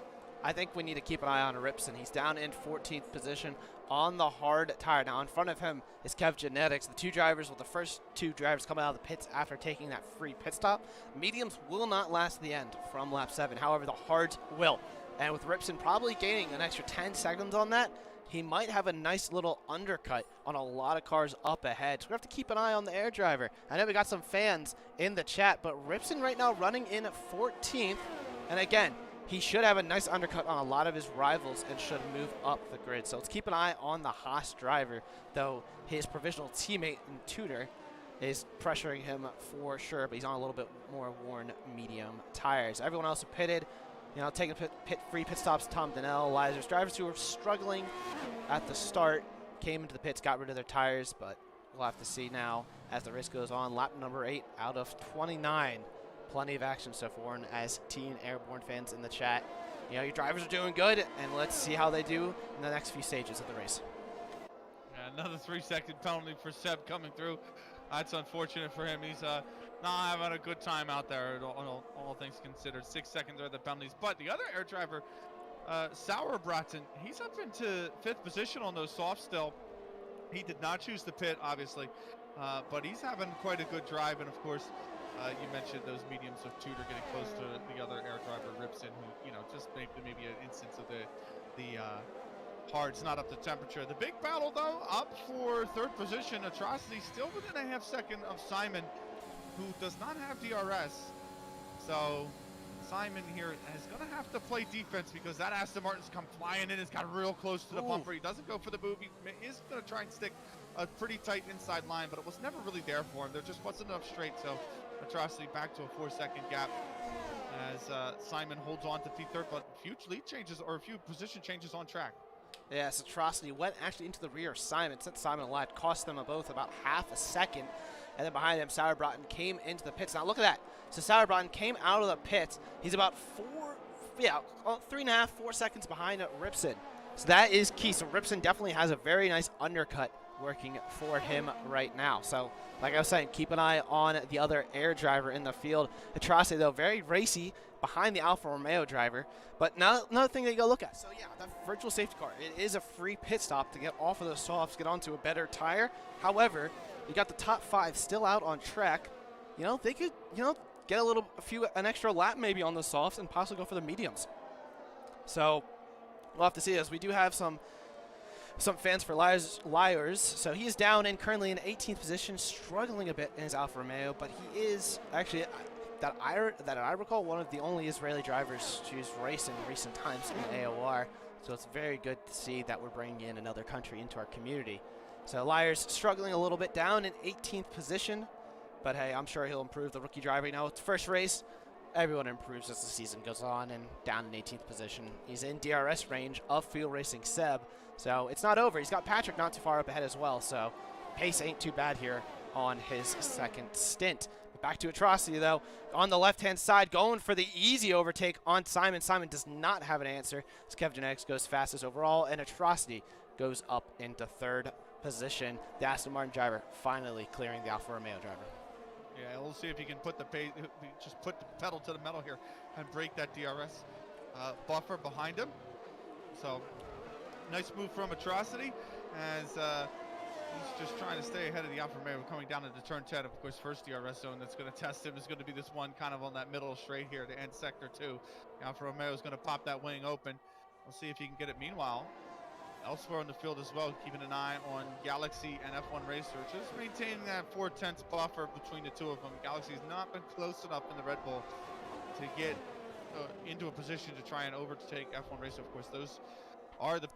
I think we need to keep an eye on Ripson. He's down in 14th position on the hard tire. Now in front of him is Kev Genetics. The two drivers, the first two drivers coming out of the pits after taking that free pit stop. Mediums will not last the end from lap 7. However, the hards will. And with Ripson probably gaining an extra 10 seconds on that, he might have a nice little undercut on a lot of cars up ahead. So we have to keep an eye on the air driver. I know we got some fans in the chat, but Ripson right now running in at 14th. And again, he should have a nice undercut on a lot of his rivals and should move up the grid. So let's keep an eye on the Haas driver, though his provisional teammate in Tudor is pressuring him for sure, but he's on a little bit more worn medium tires. Everyone else who pitted, taking free pit stops, Tom Donnell, Lizers, drivers who were struggling at the start, came into the pits, got rid of their tires, but we'll have to see now as the race goes on. Lap number 8 out of 29. Plenty of action so far, and as Teen Airborne fans in the chat, your drivers are doing good, and let's see how they do in the next few stages of the race. Yeah, another 3-second penalty for Seb coming through. That's unfortunate for him. He's not having a good time out there, all things considered. 6 seconds are the penalties. But the other air driver, Sauerbraten, he's up into 5th position on those softs still. He did not choose the pit, obviously, but he's having quite a good drive, and of course, you mentioned those mediums of Tudor getting close to the other air driver, Ripson, who, just maybe an instance of the hards not up to temperature. The big battle, though, up for 3rd position. Atrocity still within a half second of Simon, who does not have DRS. So Simon here is going to have to play defense because that Aston Martin's come flying in. It's got real close to the bumper. He doesn't go for the move. He is going to try and stick a pretty tight inside line, but it was never really there for him. There just wasn't enough straight, so Atrocity back to a 4-second gap as Simon holds on to P3rd, but few lead changes or a few position changes on track. Yes, Atrocity went actually into the rear of Simon, sent Simon alive, cost them both about half a second. And then behind him, Sauerbraten came into the pits. Now look at that. So Sauerbraten came out of the pits. He's about 3.5, 4 seconds behind Ripson. So that is key. So Ripson definitely has a very nice undercut working for him right now. So like I was saying, keep an eye on the other air driver in the field. Atrocity, though, very racy behind the Alfa Romeo driver. But now another thing that you go look at. So yeah, that virtual safety car, it is a free pit stop to get off of those softs, get onto a better tire. However, you got the top 5 still out on track. They could, get an extra lap maybe on the softs and possibly go for the mediums. So we'll have to see this. We do have some fans for liars. So he's down and currently in 18th position, struggling a bit in his Alfa Romeo, but he is actually, that I recall, one of the only Israeli drivers to race in recent times in AOR. So it's very good to see that we're bringing in another country into our community. So Liars struggling a little bit, down in 18th position, but hey, I'm sure he'll improve. The rookie driver, you know, it's first race. Everyone improves as the season goes on, and down in 18th position. He's in DRS range of Field Racing Seb, so it's not over. He's got Patrick not too far up ahead as well, so pace ain't too bad here on his second stint. Back to Atrocity, though, on the left-hand side, going for the easy overtake on Simon. Simon does not have an answer. So Kev Genetics goes fastest overall, and Atrocity goes up into third position. The Aston Martin driver finally clearing the Alfa Romeo driver. Yeah, we'll see if he can put the just put the pedal to the metal here and break that DRS buffer behind him. So, nice move from Atrocity as he's just trying to stay ahead of the Alfa Romeo coming down into turn 10. Of course, first DRS zone that's going to test him is going to be this one kind of on that middle straight here to end sector 2. The Alfa Romeo is going to pop that wing open. We'll see if he can get it. Meanwhile, elsewhere on the field as well, keeping an eye on Galaxy and F1 Racer, just maintaining that 4/10 buffer between the two of them. Galaxy's not been close enough in the Red Bull to get into a position to try and overtake F1 Racer. Of course, those are the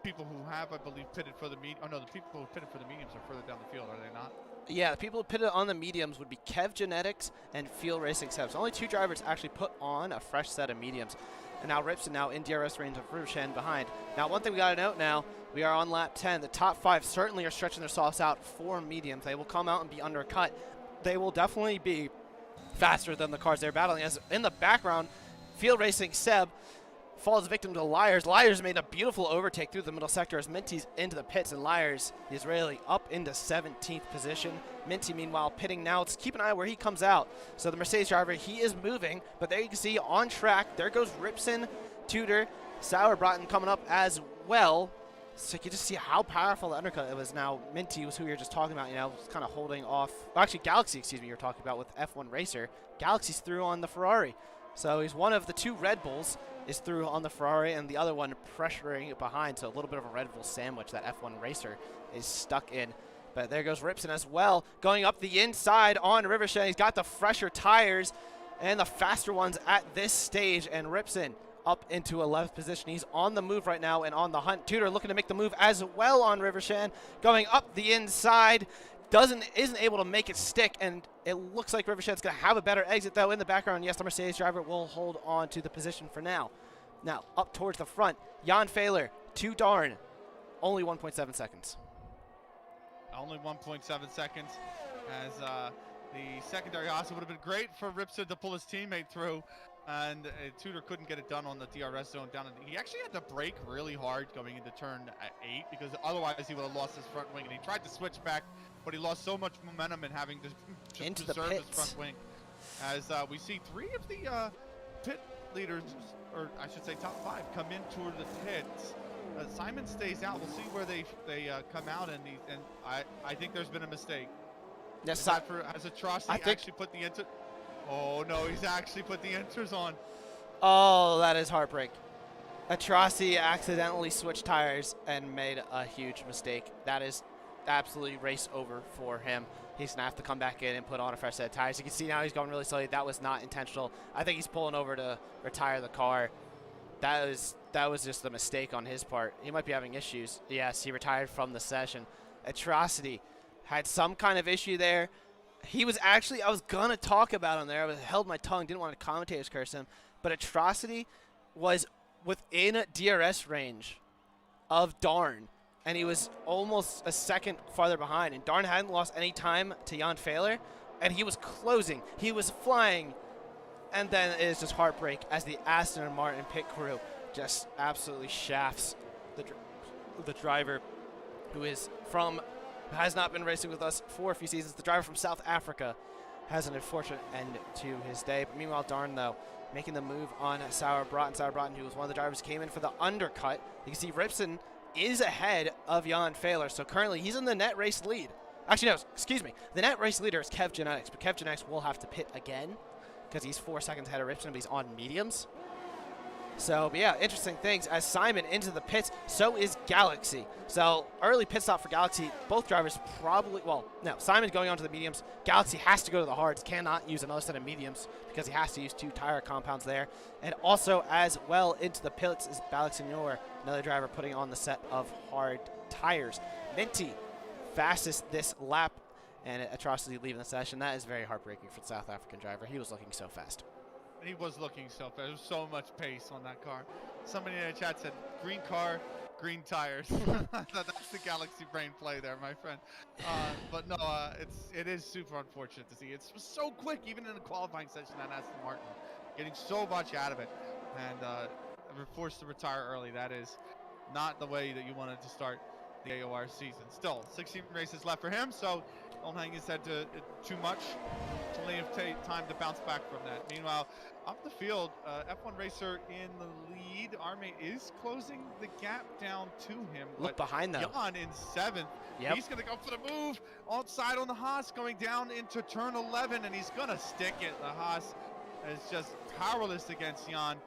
people who have, I believe, pitted for the medium. Oh no, the people who pitted for the mediums are further down the field, are they not? Yeah, the people who pitted on the mediums would be Kev Genetics and Field Racing Seb. So only two drivers actually put on a fresh set of mediums. And now Ripson now in DRS range of Rubishan behind. Now, one thing we got to note now, we are on lap 10. The top 5 certainly are stretching their softs out for mediums. They will come out and be undercut. They will definitely be faster than the cars they're battling. As in the background, Field Racing Seb falls victim to Liars. Liars made a beautiful overtake through the middle sector as Minty's into the pits, and Liars, the Israeli, up into 17th position. Minty, meanwhile, pitting now. Let's keep an eye where he comes out. So the Mercedes driver, he is moving, but there you can see on track, there goes Ripson, Tudor, Sauerbraten coming up as well. So you can just see how powerful the undercut it was. Now, Minty was who we were just talking about, you know, kind of holding off. Well, actually, Galaxy, excuse me, you're talking about with F1 Racer. Galaxy's through on the Ferrari. So he's one of the two Red Bulls is through on the Ferrari, and the other one pressuring it behind. So a little bit of a Red Bull sandwich that F1 Racer is stuck in. But there goes Ripson as well, going up the inside on Rivershed. He's got the fresher tires and the faster ones at this stage, and Ripson up into 11th position. He's on the move right now and on the hunt. Tudor looking to make the move as well on Rivershed, going up the inside. Isn't able to make it stick, and it looks like Rivershed's going to have a better exit, though, in the background. Yes, the Mercedes driver will hold on to the position for now. Now, up towards the front, Jan Fehler to Darn, only 1.7 seconds. Only 1.7 seconds, as the secondary also would have been great for Ripson to pull his teammate through, and Tudor couldn't get it done on the DRS zone down. He actually had to brake really hard going into turn 8, because otherwise he would have lost his front wing, and he tried to switch back, but he lost so much momentum in having to just preserve his front wing. As we see 3 of the pit leaders, or I should say top 5, come in toward the pits. Simon stays out. We'll see where they come out, and I think there's been a mistake. Yes, has Atrocity actually put the enter? Oh no, he's actually put the enters on. Oh, that is heartbreak. Atrocity accidentally switched tires and made a huge mistake. That is absolutely race over for him. He's going to have to come back in and put on a fresh set of tires. You can see now he's going really slowly. That was not intentional. I think he's pulling over to retire the car. That was just a mistake on his part. He might be having issues. Yes, he retired from the session. Atrocity had some kind of issue there. He was actually, I was going to talk about him there. I held my tongue, didn't want to commentators curse him. But Atrocity was within DRS range of Darn, and he was almost a second farther behind. And Darn hadn't lost any time to Jan Fehler, and he was closing. He was flying. And then it is just heartbreak as the Aston Martin pit crew just absolutely shafts the driver who has not been racing with us for a few seasons. The driver from South Africa has an unfortunate end to his day. But meanwhile, Darn, though, making the move on Sauerbraten. Sauerbraten, who was one of the drivers, came in for the undercut. You can see Ripson is ahead of Jan Fehler. So currently, he's in the net race lead. Actually, no, excuse me. The net race leader is Kev Genetics, but Kev Genetics will have to pit again because he's 4 seconds ahead of Ripson, but he's on mediums. So, but yeah, interesting things. As Simon into the pits, so is Galaxy. So, early pit stop for Galaxy. Both drivers probably, well, no, Simon's going on to the mediums. Galaxy has to go to the hards, cannot use another set of mediums because he has to use 2 tire compounds there. And also, as well, into the pits is Balaxignor, another driver putting on the set of hard tires. Minty, fastest this lap, and Atrocity leaving the session. That is very heartbreaking for the South African driver. He was looking so fast. He was looking so fast. There was so much pace on that car. Somebody in the chat said, green car, green tires. That's the Galaxy brain play there, my friend. But no, it is super unfortunate to see. It's so quick, even in the qualifying session at Aston Martin. Getting so much out of it. And we're forced to retire early. That is not the way that you wanted to start the AOR season. Still, 16 races left for him, so don't hang his head to too much. Plenty of time to bounce back from that. Meanwhile, up the field, F1 racer in the lead. Arme is closing the gap down to him. Look behind them. Jan in 7th. Yep. He's going to go for the move. Outside on the Haas, going down into turn 11, and he's going to stick it. The Haas is just powerless against Jan.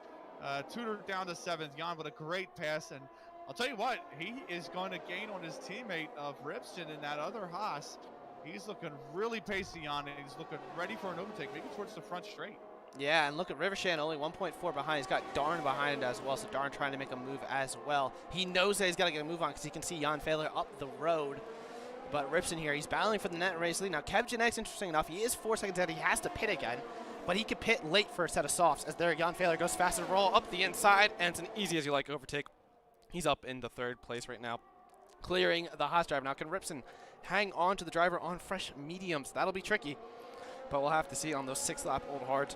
Tudor down to 7th. Jan with a great pass, and I'll tell you what, he is going to gain on his teammate of Ripson in that other Haas. He's looking really pacey on it. He's looking ready for an overtake, maybe towards the front straight. Yeah, and look at Rivershan, only 1.4 behind. He's got Darn behind as well, so Darn trying to make a move as well. He knows that he's got to get a move on because he can see Jan Fehler up the road. But Ripson here, he's battling for the net race lead. Now, Kevin X, interesting enough, he is 4 seconds ahead. He has to pit again, but he could pit late for a set of softs as there Jan Fehler goes fast and roll up the inside, and it's an easy as you like overtake. He's up in the 3rd place right now, clearing the Haas driver. Now, can Ripson hang on to the driver on fresh mediums? That'll be tricky, but we'll have to see on those 6-lap old hards.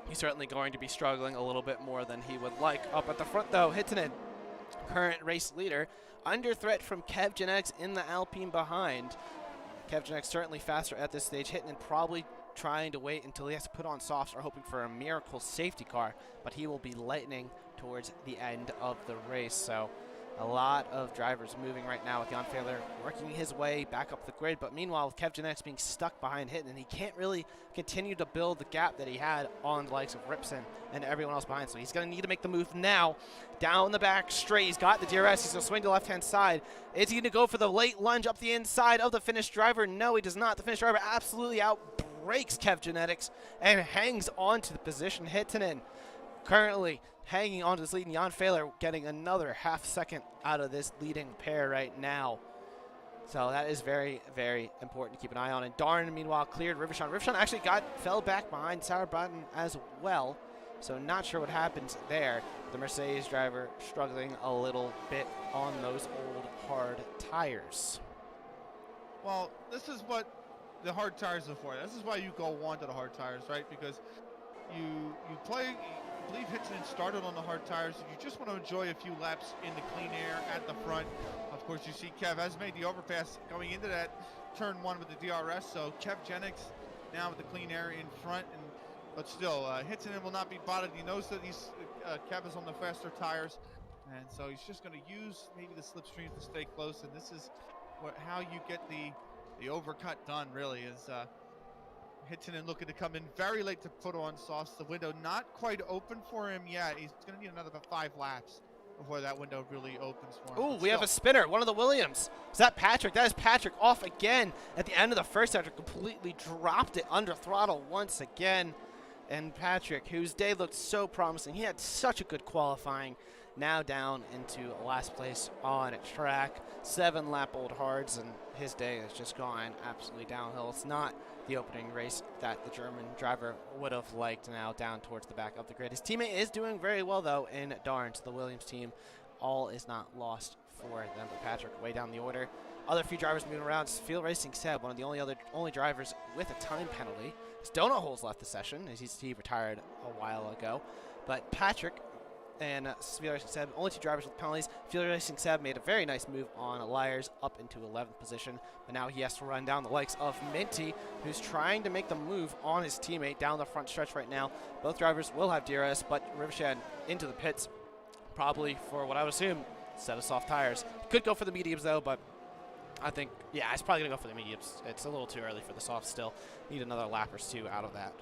He's certainly going to be struggling a little bit more than he would like. Up at the front, though, Hittinen, current race leader, under threat from Kevin X in the Alpine behind. Kevin X certainly faster at this stage. Hittinen probably trying to wait until he has to put on softs or hoping for a miracle safety car, but he will be lightning towards the end of the race. So a lot of drivers moving right now with Jan Fehler working his way back up the grid. But meanwhile, with Kevin X being stuck behind Hittinen, he can't really continue to build the gap that he had on the likes of Ripson and everyone else behind. So he's going to need to make the move now. Down the back straight, he's got the DRS. He's going to swing to the left-hand side. Is he going to go for the late lunge up the inside of the Finnish driver? No, he does not. The Finnish driver absolutely outbreaks Kevin X and hangs on to the position. Hittinen currently hanging on to this lead, and Jan Fehler getting another half second out of this leading pair right now. So that is very, very important to keep an eye on. And Darn, meanwhile, cleared Rivershan. Rivershan actually fell back behind Sauerbraten as well. So not sure what happens there. The Mercedes driver struggling a little bit on those old hard tires. Well, this is what the hard tires are for. This is why you go on to the hard tires, right? Because you play. I believe Hittinen started on the hard tires. If you just want to enjoy a few laps in the clean air at the front, of course, you see Kev has made the overpass going into that turn 1 with the DRS. So Kev Jennings now with the clean air in front, but still, Hittinen will not be botted. He knows that Kev is on the faster tires, and so he's just going to use maybe the slipstream to stay close. And this is how you get the overcut done. Really is. Hittinen looking to come in very late to put on softs. The window not quite open for him yet. He's going to need another 5 laps before that window really opens for him. Ooh, we have a spinner, one of the Williams. Is that Patrick? That is Patrick off again at the end of the first sector. Completely dropped it under throttle once again. And Patrick, whose day looked so promising, he had such a good qualifying, now down into last place on track. 7-lap old hards, and his day has just gone absolutely downhill. It's not the opening race that the German driver would have liked, now down towards the back of the grid. His teammate is doing very well, though, in Darn. The Williams team, all is not lost for them, but Patrick way down the order. Other few drivers moving around. Field Racing Seb, one of the only drivers with a time penalty. Donut Holes left the session, as he retired a while ago. But Patrick and Field Racing Seb, only 2 drivers with penalties. Field Racing Seb made a very nice move on Liars up into 11th position, but now he has to run down the likes of Minty, who's trying to make the move on his teammate down the front stretch right now. Both drivers will have DRS, but Rivershan into the pits, probably for what I would assume, set of soft tires. Could go for the mediums though, but I think, yeah, it's probably going to go for the mediums. It's a little too early for the softs still. Need another lap or 2 out of that.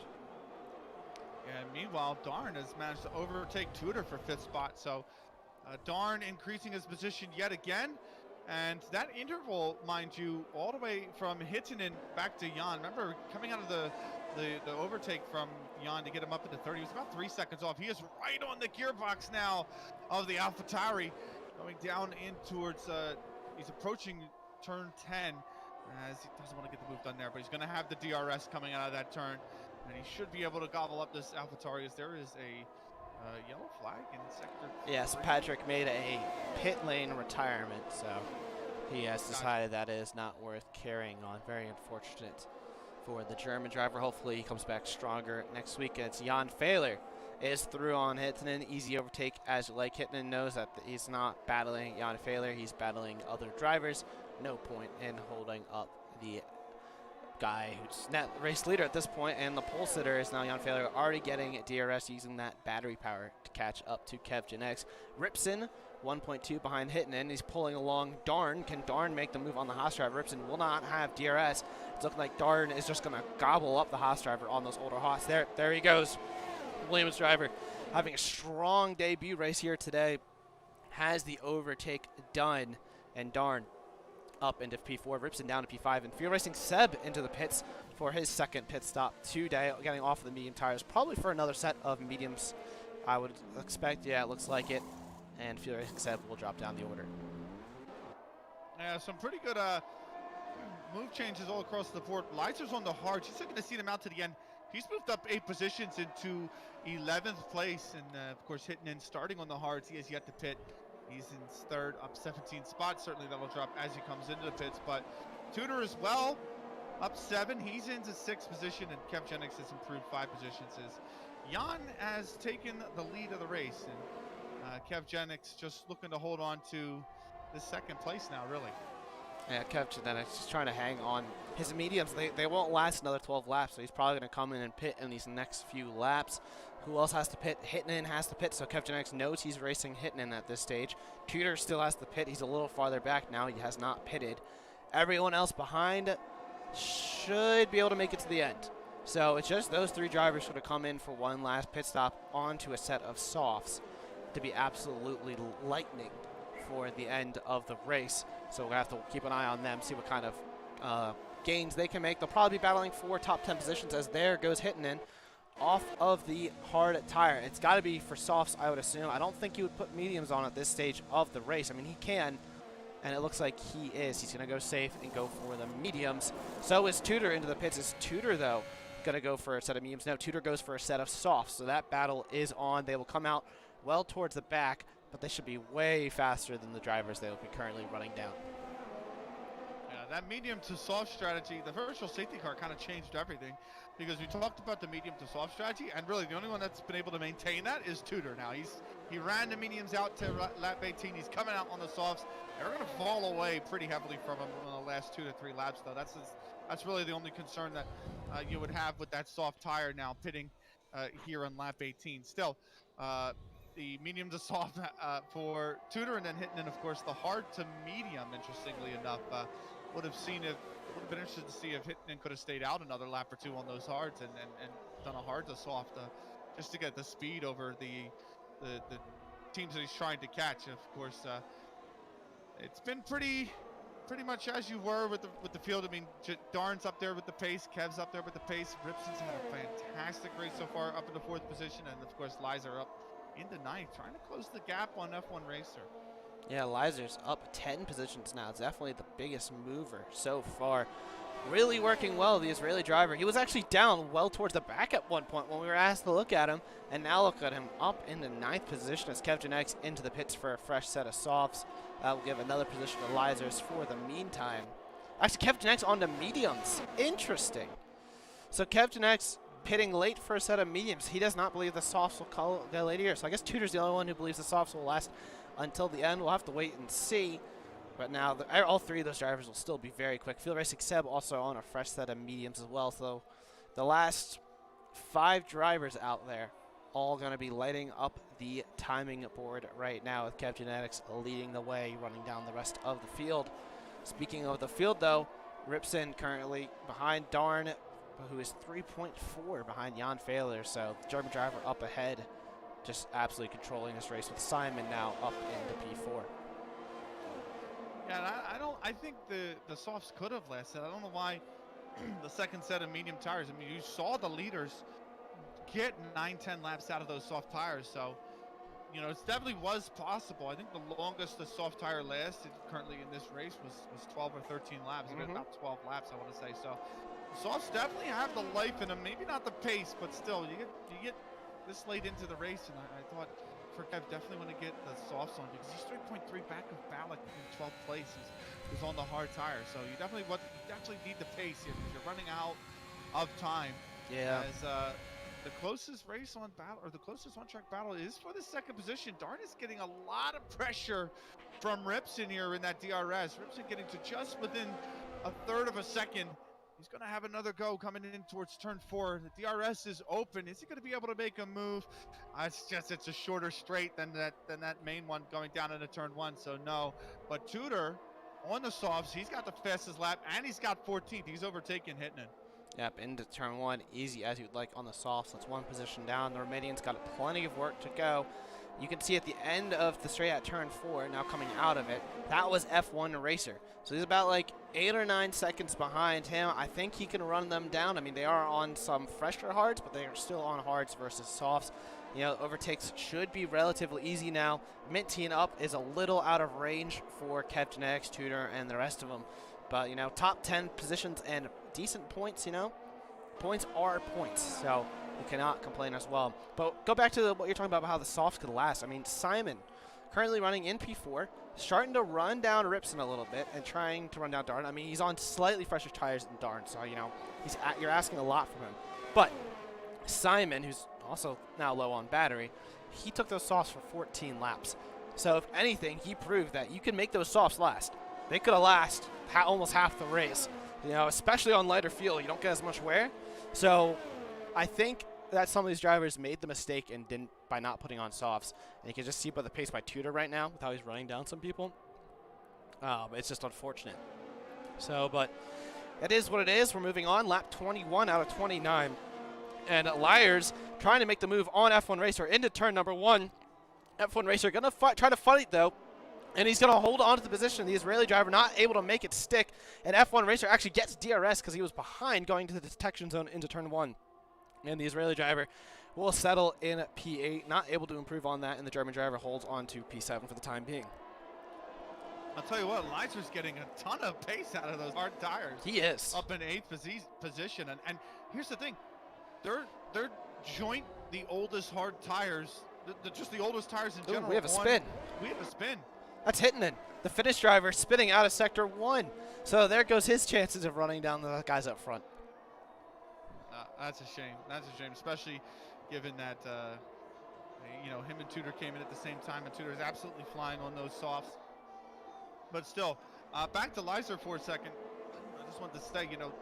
And meanwhile, Darn has managed to overtake Tudor for 5th spot. So Darn increasing his position yet again. And that interval, mind you, all the way from Hittinen back to Jan. Remember, coming out of the overtake from Jan to get him up into 30, he was about 3 seconds off. He is right on the gearbox now of the AlphaTauri, going down in towards, he's approaching turn 10, as he doesn't want to get the move done there, but he's going to have the DRS coming out of that turn, and he should be able to gobble up this AlphaTauri, as there is a yellow flag in sector 3. Yes, Patrick made a pit lane retirement, so he has decided that is not worth carrying on. Very unfortunate for the German driver. Hopefully he comes back stronger next week. And it's Jan Fehler is through on Hittinen. Easy overtake as you like. Hittinen knows that he's not battling Jan Fehler. He's battling other drivers. No point in holding up the guy who's net race leader at this point, and the pole sitter is now Jan Fehler, already getting DRS using that battery power to catch up to Kev Genetics. Ripson 1.2 behind Hittinen. He's pulling along Darn. Can Darn make the move on the Haas driver? Ripson will not have DRS. It's looking like Darn is just going to gobble up the Haas driver on those older Haas. There he goes. Williams driver having a strong debut race here today. Has the overtake done, and Darn up into P4, Ripson down to P5, and Field Racing Seb into the pits for his second pit stop today, getting off of the medium tires, probably for another set of mediums, I would expect. Yeah, it looks like it, and Field Racing Seb will drop down the order. Yeah, some pretty good move changes all across the board. Leiser's on the hard. She's looking to see them out to the end. He's moved up 8 positions into 11th place, and of course, Hittinen starting on the hards. He has yet to pit. He's in 3rd, up 17 spots. Certainly that will drop as he comes into the pits. But Tudor as well, up 7. He's into 6th position, and Kev Genetics has improved 5 positions. As Jan has taken the lead of the race, and Kev Genetics just looking to hold on to the 2nd place now, really. Yeah, Kev Genetics is trying to hang on. His mediums, they won't last another 12 laps, so he's probably going to come in and pit in these next few laps. Who else has to pit? Hittinen has to pit, so Kev Genetics knows he's racing Hittinen at this stage. Tudor still has to pit. He's a little farther back now. He has not pitted. Everyone else behind should be able to make it to the end. So it's just those 3 drivers who are going to come in for one last pit stop onto a set of softs to be absolutely lightning for the end of the race. So we'll have to keep an eye on them, see what kind of gains they can make. They'll probably be battling for top 10 positions, as there goes Hittinen off of the hard tire. It's got to be for softs, I would assume. I don't think he would put mediums on at this stage of the race. I mean, he can, and it looks like he is. He's going to go safe and go for the mediums. So is Tudor into the pits. Is Tudor, though, going to go for a set of mediums? No, Tudor goes for a set of softs. So that battle is on. They will come out well towards the back, but they should be way faster than the drivers they will be currently running down. Yeah, that medium to soft strategy, the virtual safety car kind of changed everything, because we talked about the medium to soft strategy, and really the only one that's been able to maintain that is Tudor now. He ran the mediums out to lap 18. He's coming out on the softs. They're going to fall away pretty heavily from him in the last 2 to 3 laps, though. That's really the only concern that you would have with that soft tire now pitting here on lap 18. Still, the medium to soft for Tudor, and then Hittinen, of course, the hard to medium, interestingly enough. Would have been interested to see if Hittinen could have stayed out another lap or 2 on those hards and done a hard to soft just to get the speed over the teams that he's trying to catch. Of course, it's been pretty much as you were with the field. I mean, Darn's up there with the pace, Kev's up there with the pace. Ripson's had a fantastic race so far, up in the 4th position, and of course Lizer up into 9th, trying to close the gap on F1 Racer. Yeah, Lizer's up 10 positions now. It's definitely the biggest mover so far. Really working well, the Israeli driver. He was actually down well towards the back at one point when we were asked to look at him, and now look at him up in the 9th position as Kev Genetics into the pits for a fresh set of softs. That will give another position to Lizers for the meantime. Actually, Kev Genetics on the mediums. Interesting. So Kev Genetics pitting late for a set of mediums. He does not believe the softs will go late here. So I guess Tudor's the only one who believes the softs will last until the end. We'll have to wait and see. But now all 3 of those drivers will still be very quick. Field Racing Seb also on a fresh set of mediums as well. So the last 5 drivers out there all going to be lighting up the timing board right now, with Kev Genetics leading the way, running down the rest of the field. Speaking of the field, though, Ripson currently behind Darn, who is 3.4 behind Jan Fehler. So the German driver up ahead, just absolutely controlling this race with Simon now up into P4. Yeah, and I think the softs could have lasted. I don't know why the second set of medium tires. I mean, you saw the leaders get 9-10 laps out of those soft tires, so you know, it definitely was possible. I think the longest the soft tire lasted currently in this race was 12 or 13 laps. About 12 laps, I want to say. So softs definitely have the life in them. Maybe not the pace, but still, you get this late into the race, and I thought for Kev definitely want to get the softs on because he's 3.3 back of Ballack in 12th place. He's on the hard tire, so you definitely need the pace here because you're running out of time. Yeah. As the closest race on battle, or the closest on-track battle, is for the second position. Darn is getting a lot of pressure from Ripson here in that DRS. Ripson getting to just within a third of a second. He's going to have another go coming in towards turn 4. The DRS is open. Is he going to be able to make a move? It's a shorter straight than that main one going down into turn 1, so no. But Tudor on the softs, he's got the fastest lap, and he's got 14th. He's overtaken Hittinen. Yep, into turn 1, easy as you'd like on the softs. That's one position down. The Romanian's got plenty of work to go. You can see at the end of the straight at turn 4, now coming out of it, that was F1 Racer. So he's about like 8 or 9 seconds behind him. I think he can run them down. I mean, they are on some fresher hards, but they are still on hards versus softs. You know, overtakes should be relatively easy now. Mint teeing up is a little out of range for Kev Genetics, Tudor, and the rest of them. But, you know, top 10 positions and decent points, you know. Points are points, so you cannot complain as well. But go back to what you're talking about how the softs could last. I mean, Simon, currently running in P4, starting to run down Ripson a little bit and trying to run down Darn. I mean, he's on slightly fresher tires than Darn, so, you know, you're asking a lot from him. But Simon, who's also now low on battery, he took those softs for 14 laps. So, if anything, he proved that you can make those softs last. They could have lasted almost half the race, you know, especially on lighter fuel. You don't get as much wear. So I think that some of these drivers made the mistake and didn't by not putting on softs. And you can just see by the pace by Tudor right now with how he's running down some people. It's just unfortunate. So, but it is what it is. We're moving on. Lap 21 out of 29. And Lyers trying to make the move on F1 Racer into turn number 1. F1 Racer going to try to fight, though. And he's going to hold on to the position. The Israeli driver not able to make it stick. And F1 Racer actually gets DRS because he was behind going to the detection zone into turn 1. And the Israeli driver will settle in P8. Not able to improve on that. And the German driver holds on to P7 for the time being. I'll tell you what, Lyser's getting a ton of pace out of those hard tires. He is. Up in 8th position. And here's the thing. They're joint the oldest hard tires. Just the oldest tires in general. We have a spin. We have a spin. That's Hittinen, the Finnish driver, spinning out of Sector 1. So there goes his chances of running down the guys up front. That's a shame. That's a shame, especially given that, you know, him and Tudor came in at the same time, and Tudor is absolutely flying on those softs. But still, back to Lyser for a second. I just wanted to say, you know,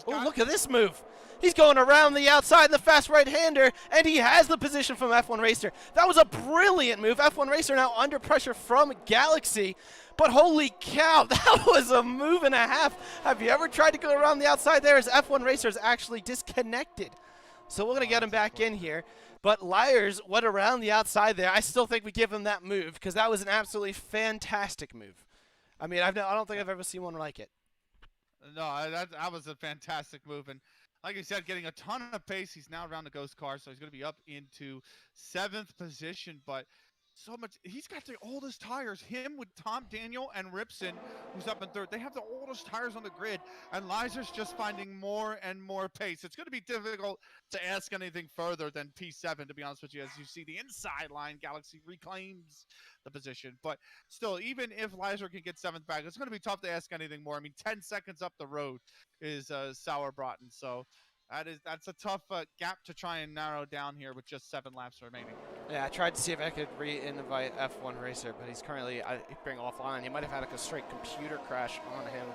Oh, look at this move. He's going around the outside in the fast right-hander, and he has the position from F1 Racer. That was a brilliant move. F1 Racer now under pressure from Galaxy. But holy cow, that was a move and a half. Have you ever tried to go around the outside there as F1 Racer is actually disconnected? So we're going to get him back in here. But Lyers went around the outside there. I still think we give him that move because that was an absolutely fantastic move. I mean, I don't think I've ever seen one like it. No, that was a fantastic move. And like I said, getting a ton of pace. He's now around the ghost car, so he's going to be up into 7th position. But so much, he's got the oldest tires. Him with Tom Daniel and Ripson, who's up in 3rd. They have the oldest tires on the grid. And Lyser's just finding more and more pace. It's going to be difficult to ask anything further than P7, to be honest with you. As you see the inside line, Galaxy reclaims the position. But still, even if Lyser can get 7th back, it's going to be tough to ask anything more. I mean, 10 seconds up the road is Sauerbraten. So that's a tough gap to try and narrow down here with just 7 laps remaining. Yeah, I tried to see if I could re-invite F1 Racer, but he's currently being offline. He might have had like a straight computer crash on him.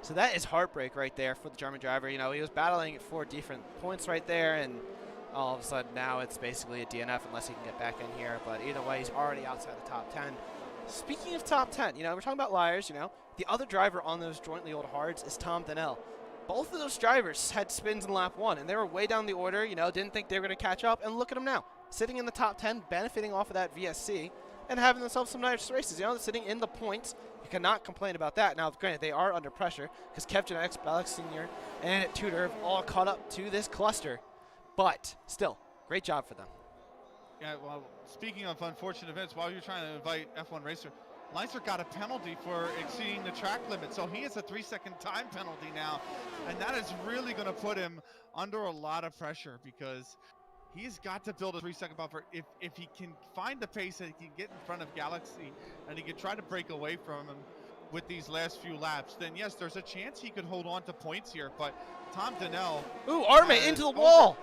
So that is heartbreak right there for the German driver. You know, he was battling for different points right there, and all of a sudden now it's basically a DNF unless he can get back in here. But either way, he's already outside the top 10. Speaking of top 10, you know, we're talking about Lyers, you know. The other driver on those jointly old hards is Tom Donnell. Both of those drivers had spins in lap 1, and they were way down the order, you know, didn't think they were going to catch up, and look at them now, sitting in the top 10, benefiting off of that VSC, and having themselves some nice races. You know, sitting in the points, you cannot complain about that. Now, granted, they are under pressure, because Kev Genetics, Balak Sr., and Tudor have all caught up to this cluster, but still, great job for them. Yeah, well, speaking of unfortunate events, while you're trying to invite F1 Racer, Leiser got a penalty for exceeding the track limit, so he has a 3-second time penalty now, and that is really going to put him under a lot of pressure because he's got to build a 3-second buffer. If he can find the pace that he can get in front of Galaxy and he can try to break away from him with these last few laps, then yes, there's a chance he could hold on to points here, but Tom Donnell... Ooh, Arme into the wall!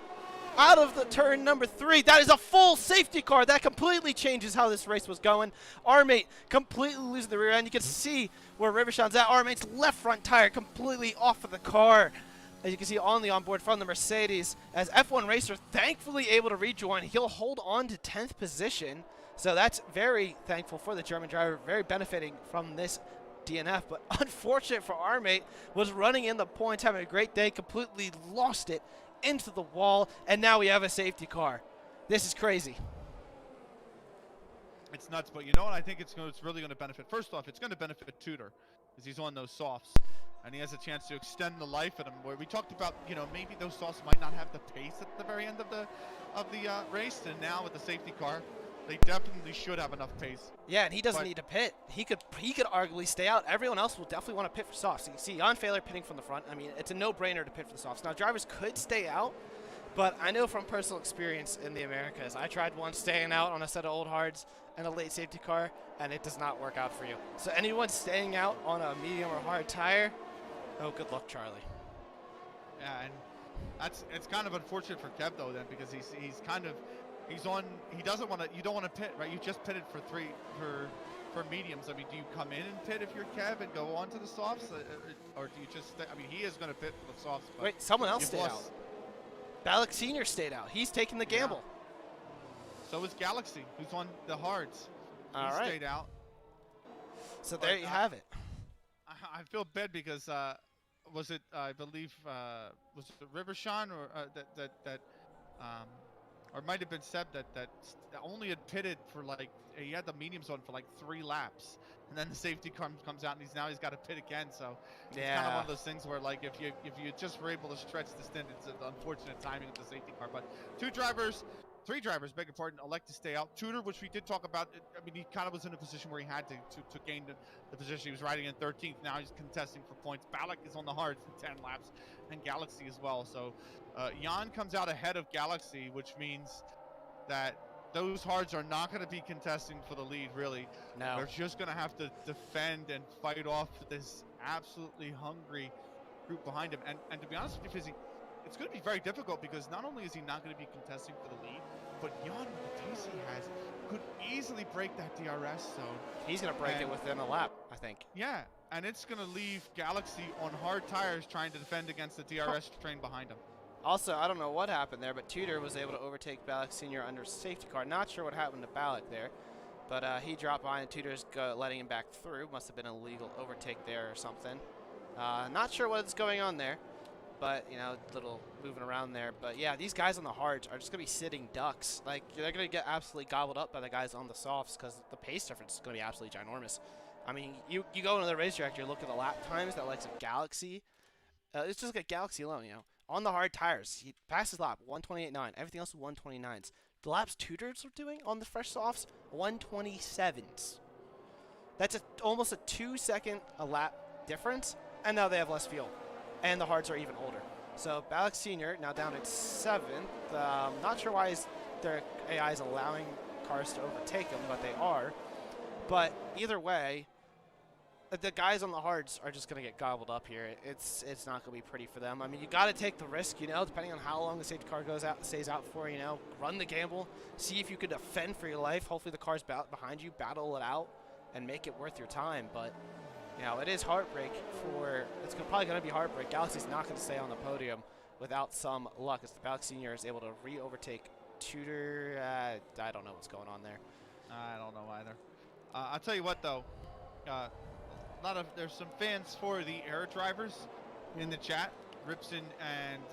Out of the turn number 3. That is a full safety car. That completely changes how this race was going. Armate completely losing the rear end. You can see where Rivershawn's at. Armate's left front tire completely off of the car. As you can see on the onboard from the Mercedes. As F1 Racer thankfully able to rejoin, he'll hold on to 10th position. So that's very thankful for the German driver, very benefiting from this DNF. But unfortunate for Armate, was running in the points, having a great day, completely lost it into the wall, and now we have a safety car. This is crazy. It's nuts, but you know what? I think it's really going to benefit. First off, it's going to benefit Tudor because he's on those softs, and he has a chance to extend the life of them. Where we talked about, you know, maybe those softs might not have the pace at the very end of the race, and now with the safety car, they definitely should have enough pace. Yeah, and he doesn't need to pit. He could arguably stay out. Everyone else will definitely want to pit for softs. So you see Jan Fehler pitting from the front. I mean, it's a no-brainer to pit for the softs. Now, drivers could stay out, but I know from personal experience in the Americas, I tried once staying out on a set of old hards and a late safety car, and it does not work out for you. So anyone staying out on a medium or hard tire, oh, good luck, Charlie. Yeah, and it's kind of unfortunate for Kev though, then, because he's kind of. He doesn't want to. You don't want to pit, right? You just pitted for mediums. I mean, do you come in and pit if you're Kev and go on to the softs, or do you just? I mean, he is going to pit for the softs. But wait, someone else stayed out. Balak Sr. stayed out. He's taking the gamble. Yeah. So is Galaxy, who's on the hards. All he right. stayed out. So there you have it. I feel bad because was it? I believe was it Rivershawn or that. Or it might have been Seb that only had pitted for like, he had the mediums on for like 3 laps, and then the safety comes out, and he's got to pit again. So it's kind of one of those things where, like, if you just were able to stretch the stint, it's an unfortunate timing of the safety car. But 3 drivers, beg your pardon, elect to stay out. Tudor, which we did talk about, I mean, he kind of was in a position where he had to gain the position. He was riding in 13th. Now he's contesting for points. Balak is on the hard for 10 laps, and Galaxy as well. So Jan comes out ahead of Galaxy, which means that those hards are not going to be contesting for the lead, really. No. They're just going to have to defend and fight off this absolutely hungry group behind him. And to be honest with you, Fizzy, it's going to be very difficult because not only is he not going to be contesting for the lead, but Jan, with the pace he has, could easily break that DRS zone. He's going to break it within a lap, I think. Yeah, and it's going to leave Galaxy on hard tires trying to defend against the DRS train behind him. Also, I don't know what happened there, but Tudor was able to overtake Balak Sr. under safety car. Not sure what happened to Balak there, but he dropped behind and Tudor's letting him back through. Must have been an illegal overtake there or something. Not sure what's going on there, but, you know, little moving around there. But, yeah, these guys on the hards are just going to be sitting ducks. Like, they're going to get absolutely gobbled up by the guys on the softs because the pace difference is going to be absolutely ginormous. I mean, you go into the racetrack, you look at the lap times that likes of Galaxy. It's just like Galaxy alone, you know. On the hard tires, he passes lap 128.9. Everything else is 129s. The laps Tudors are doing on the fresh softs, 127s. That's almost a 2-second a lap difference, and now they have less fuel. And the hards are even older. So Balak Sr. now down at 7th. Not sure why their AI is allowing cars to overtake him, but they are. But either way, the guys on the hards are just going to get gobbled up here. It's not going to be pretty for them. I mean, you got to take the risk, you know, depending on how long the safety car stays out for, you know. Run the gamble. See if you could defend for your life. Hopefully the car's behind you. Battle it out and make it worth your time. But, you know, it is heartbreak for – it's probably going to be heartbreak. Galaxy's not going to stay on the podium without some luck as the Balak Sr. is able to re-overtake Tudor. I don't know what's going on there. I don't know either. I'll tell you what, though. There's some fans for the air drivers in the chat. Ripson and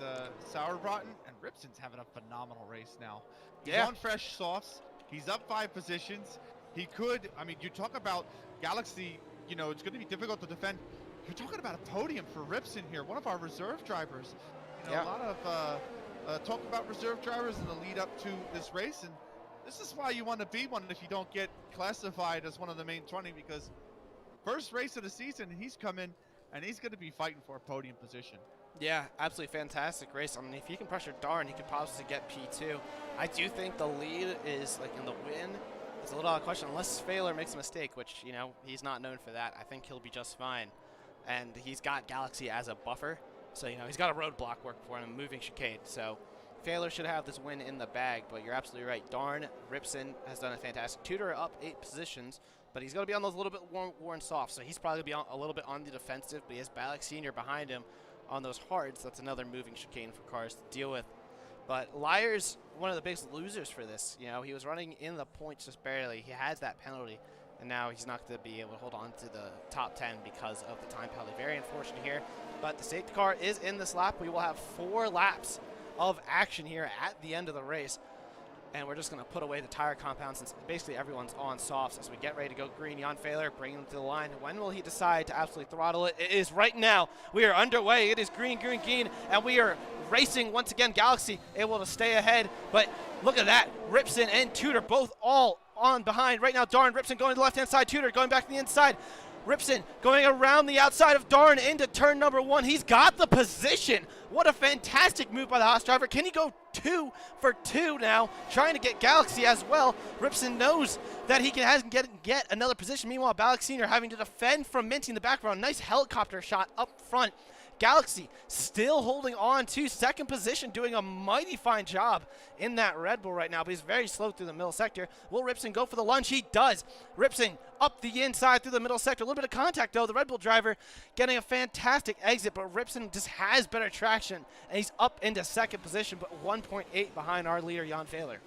Sauerbraten, and Ripson's having a phenomenal race now. He's Yeah. on fresh softs. He's up 5 positions. He could, I mean, you talk about Galaxy, you know, it's going to be difficult to defend. You're talking about a podium for Ripson here, one of our reserve drivers. You know, Yeah. a lot of talk about reserve drivers in the lead up to this race, and this is why you want to be one if you don't get classified as one of the main 20, because first race of the season, he's coming and he's going to be fighting for a podium position. Yeah, absolutely fantastic race. I mean, if he can pressure Darn, he could possibly get P2. I do think the lead is, like, in the win. It's a little out of question, unless Failer makes a mistake, which, you know, he's not known for that. I think he'll be just fine. And he's got Galaxy as a buffer. So, you know, he's got a roadblock working for him, a moving chicane. So, Failer should have this win in the bag, but you're absolutely right. Darn, Ripson has done a fantastic. Tudor up 8 positions, but he's going to be on those little bit worn soft. So, he's probably going to be a little bit on the defensive, but he has Balak Sr. behind him on those hards. That's another moving chicane for cars to deal with. But Lyre's one of the biggest losers for this. You know, he was running in the points just barely. He has that penalty, and now he's not going to be able to hold on to the top 10 because of the time penalty. Very unfortunate here, but the safety car is in this lap. We will have 4 laps of action here at the end of the race, and we're just going to put away the tire compound since basically everyone's on softs as we get ready to go green. Jan Failer bringing him to the line. When will he decide to absolutely throttle it? It is right now. We are underway. It is green, green, green, and we are racing once again. Galaxy able to stay ahead, but look at that. Ripson and Tudor both all on behind. Right now, Darn, Ripson going to the left-hand side, Tudor going back to the inside. Ripson going around the outside of Darn into turn number 1. He's got the position. What a fantastic move by the Haas driver. Can he go 2 for 2 now, trying to get Galaxy as well? Ripson knows that he can get another position. Meanwhile, Balak Sr. having to defend from Minty in the background. Nice helicopter shot up front. Galaxy still holding on to second position, doing a mighty fine job in that Red Bull right now, but he's very slow through the middle sector. Will Ripson go for the lunge? He does. Ripson up the inside through the middle sector. A little bit of contact, though. The Red Bull driver getting a fantastic exit, but Ripson just has better traction, and he's up into second position, but 1.8 behind our leader, Jan Failer.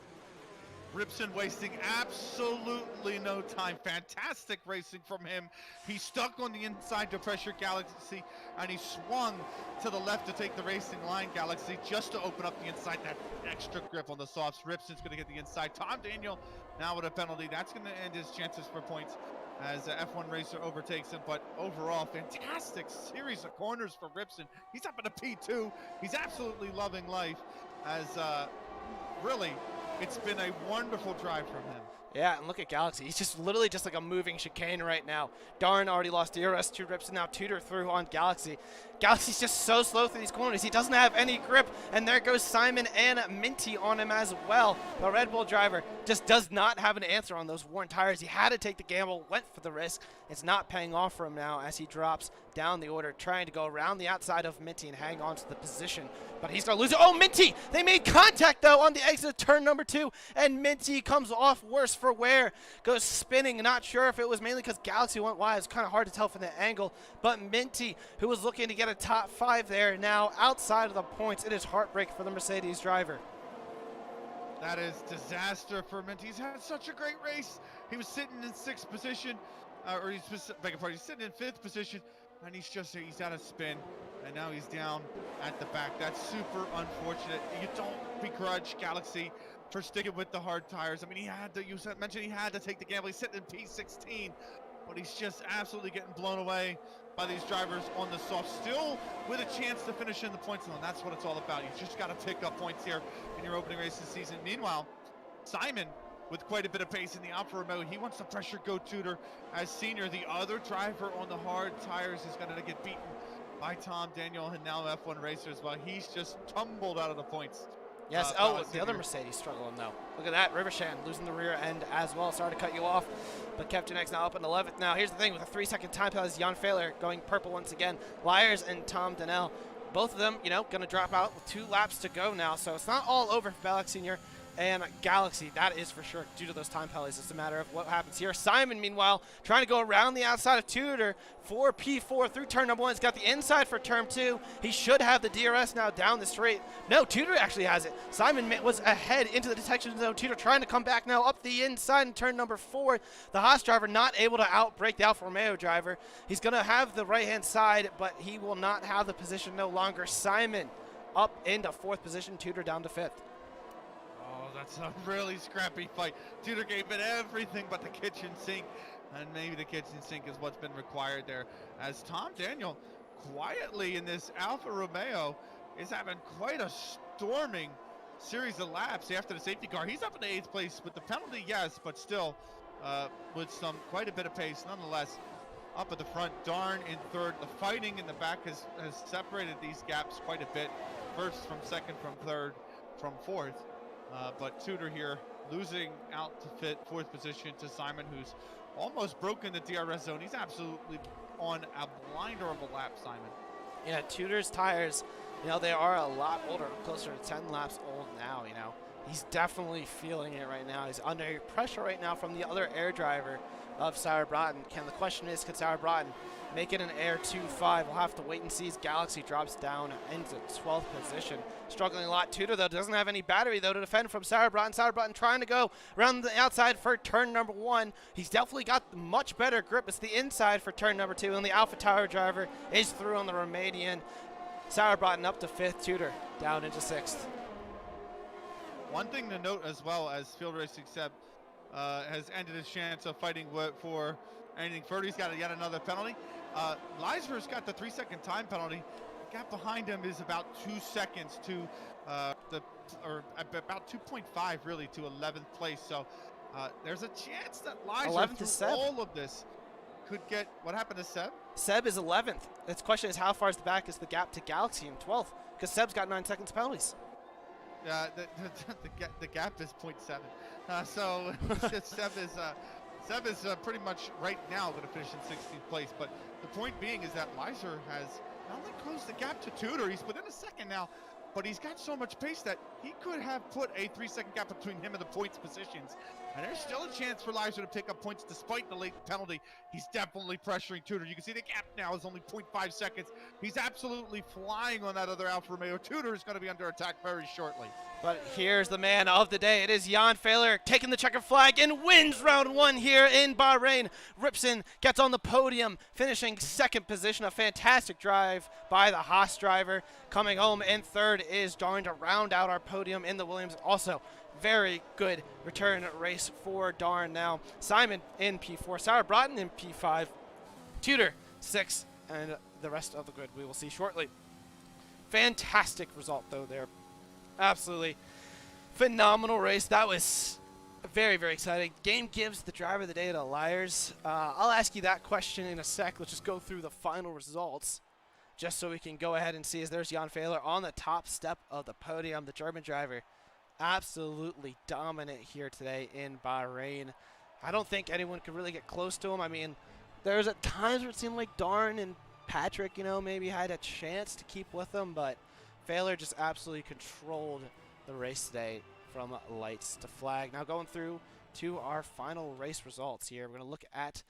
Ripson wasting absolutely no time. Fantastic racing from him. He stuck on the inside to pressure Galaxy, and he swung to the left to take the racing line, Galaxy, just to open up the inside. That extra grip on the softs. Ripson's going to get the inside. Tom Daniel now with a penalty. That's going to end his chances for points as F1 racer overtakes him. But overall, fantastic series of corners for Ripson. He's up at a P2. He's absolutely loving life as really, it's been a wonderful drive from him. Yeah, and look at Galaxy. He's just literally just like a moving chicane right now. Darn already lost DRS to Ripson, now Tudor through on Galaxy. Galaxy's just so slow through these corners. He doesn't have any grip, and there goes Simon and Minty on him as well. The Red Bull driver just does not have an answer on those worn tires. He had to take the gamble, went for the risk. It's not paying off for him now as he drops down the order, trying to go around the outside of Minty and hang on to the position. But he's going to lose it. Oh, Minty! They made contact, though, on the exit of turn number 2, and Minty comes off worse for wear. Goes spinning. Not sure if it was mainly because Galaxy went wide. It's kind of hard to tell from the angle. But Minty, who was looking to get a top 5 there, now outside of the points. It is heartbreak for the Mercedes driver. That is disaster for Minty. He's had such a great race. He was sitting in 6th position, he's sitting in 5th position, and he's out of spin, and now he's down at the back. That's super unfortunate. You don't begrudge Galaxy for sticking with the hard tires. I mean, he had to, you mentioned he had to take the gamble. He's sitting in P16, but he's just absolutely getting blown away by these drivers on the soft, still with a chance to finish in the points zone. That's what it's all about. You just got to pick up points here in your opening race this season. Meanwhile, Simon, with quite a bit of pace in the Alfa Romeo, he wants to pressure Go Tudor as senior. The other driver on the hard tires is going to get beaten by Tom Daniel and now F1 racers, while he's just tumbled out of the points. Yes, the other Mercedes struggling though. Look at that, Rivershan losing the rear end as well. Sorry to cut you off, but Captain X now up in 11th. Now here's the thing, with a 3-second time penalty, Jan Failer going purple once again. Lyers and Tom Daniel, both of them, you know, going to drop out with 2 laps to go now. So it's not all over for Balak Sr. and Galaxy, that is for sure, due to those time penalties. It's a matter of what happens here. Simon, meanwhile, trying to go around the outside of Tudor for P4 through turn number 1. He's got the inside for turn 2. He should have the DRS now down the straight. No, Tudor actually has it. Simon was ahead into the detection zone. Tudor trying to come back now up the inside in turn number 4. The Haas driver not able to outbrake the Alfa Romeo driver. He's going to have the right-hand side, but he will not have the position no longer. Simon up into 4th position, Tudor down to 5th. That's a really scrappy fight. Tudor gave it everything but the kitchen sink, and maybe the kitchen sink is what's been required there, as Tom Daniel quietly in this Alfa Romeo is having quite a storming series of laps after the safety car. He's up in the 8th place with the penalty, yes, but still with quite a bit of pace nonetheless. Up at the front, Darn in 3rd. The fighting in the back has separated these gaps quite a bit. 1st from 2nd, from 3rd, from 4th. But Tudor here losing out to 4th position to Simon, who's almost broken the DRS zone. He's absolutely on a blinder of a lap, Simon. Yeah, Tudor's tires, they are a lot older, closer to 10 laps old now, He's definitely feeling it right now. He's under pressure right now from the other air driver of Sauer Broughton. The question is, can Sauer Broughton make it an air 2-5? We'll have to wait and see as Galaxy drops down into 12th position. Struggling a lot. Tudor, though, doesn't have any battery, though, to defend from Sauer Broughton. Sauer Broughton trying to go around the outside for turn number 1. He's definitely got much better grip. It's the inside for turn number 2, and the Alpha Tower driver is through on the Romanian. Sauer Broughton up to 5th. Tudor down into 6th. One thing to note as well, as Field Racing Seb has ended his chance of fighting for anything further. He's got yet another penalty. Leiser's got the 3-second time penalty. The gap behind him is about 2 seconds to about 2.5 really to 11th place. So there's a chance that Leiser through all of this could get. What happened to Seb? Seb is 11th. The question is, how far is the back is the gap to Galaxy in 12th? Because Seb's got 9 seconds penalties. The gap is 0.7. So Seb is pretty much right now going to finish in 16th place. But the point being is that Leiser has not only closed the gap to Tudor, he's within a second now, but he's got so much pace that he could have put a 3-second gap between him and the points positions. And there's still a chance for Leiser to pick up points despite the late penalty. He's definitely pressuring Tudor. You can see the gap now is only 0.5 seconds. He's absolutely flying on that other Alfa Romeo. Tudor is going to be under attack very shortly. But here's the man of the day. It is Jan Fehler taking the checkered flag and wins round 1 here in Bahrain. Ripson gets on the podium, finishing 2nd position. A fantastic drive by the Haas driver. Coming home in 3rd is Darn to round out our podium in the Williams. Also, very good return race for Darn now. Simon in P4, Sauer Broughton in P5, Tudor 6, and the rest of the grid we will see shortly. Fantastic result, though, there. Absolutely phenomenal race. That was very, very exciting. Game gives the driver of the day to Liars. I'll ask you that question in a sec. Let's just go through the final results just so we can go ahead and see as there's Jan Fehler on the top step of the podium, the German driver. Absolutely dominant here today in Bahrain. I don't think anyone could really get close to him. I mean, there's at times where it seemed like Darn and Patrick, maybe had a chance to keep with him, but Fehler just absolutely controlled the race today from lights to flag. Now going through to our final race results here. We're going to look at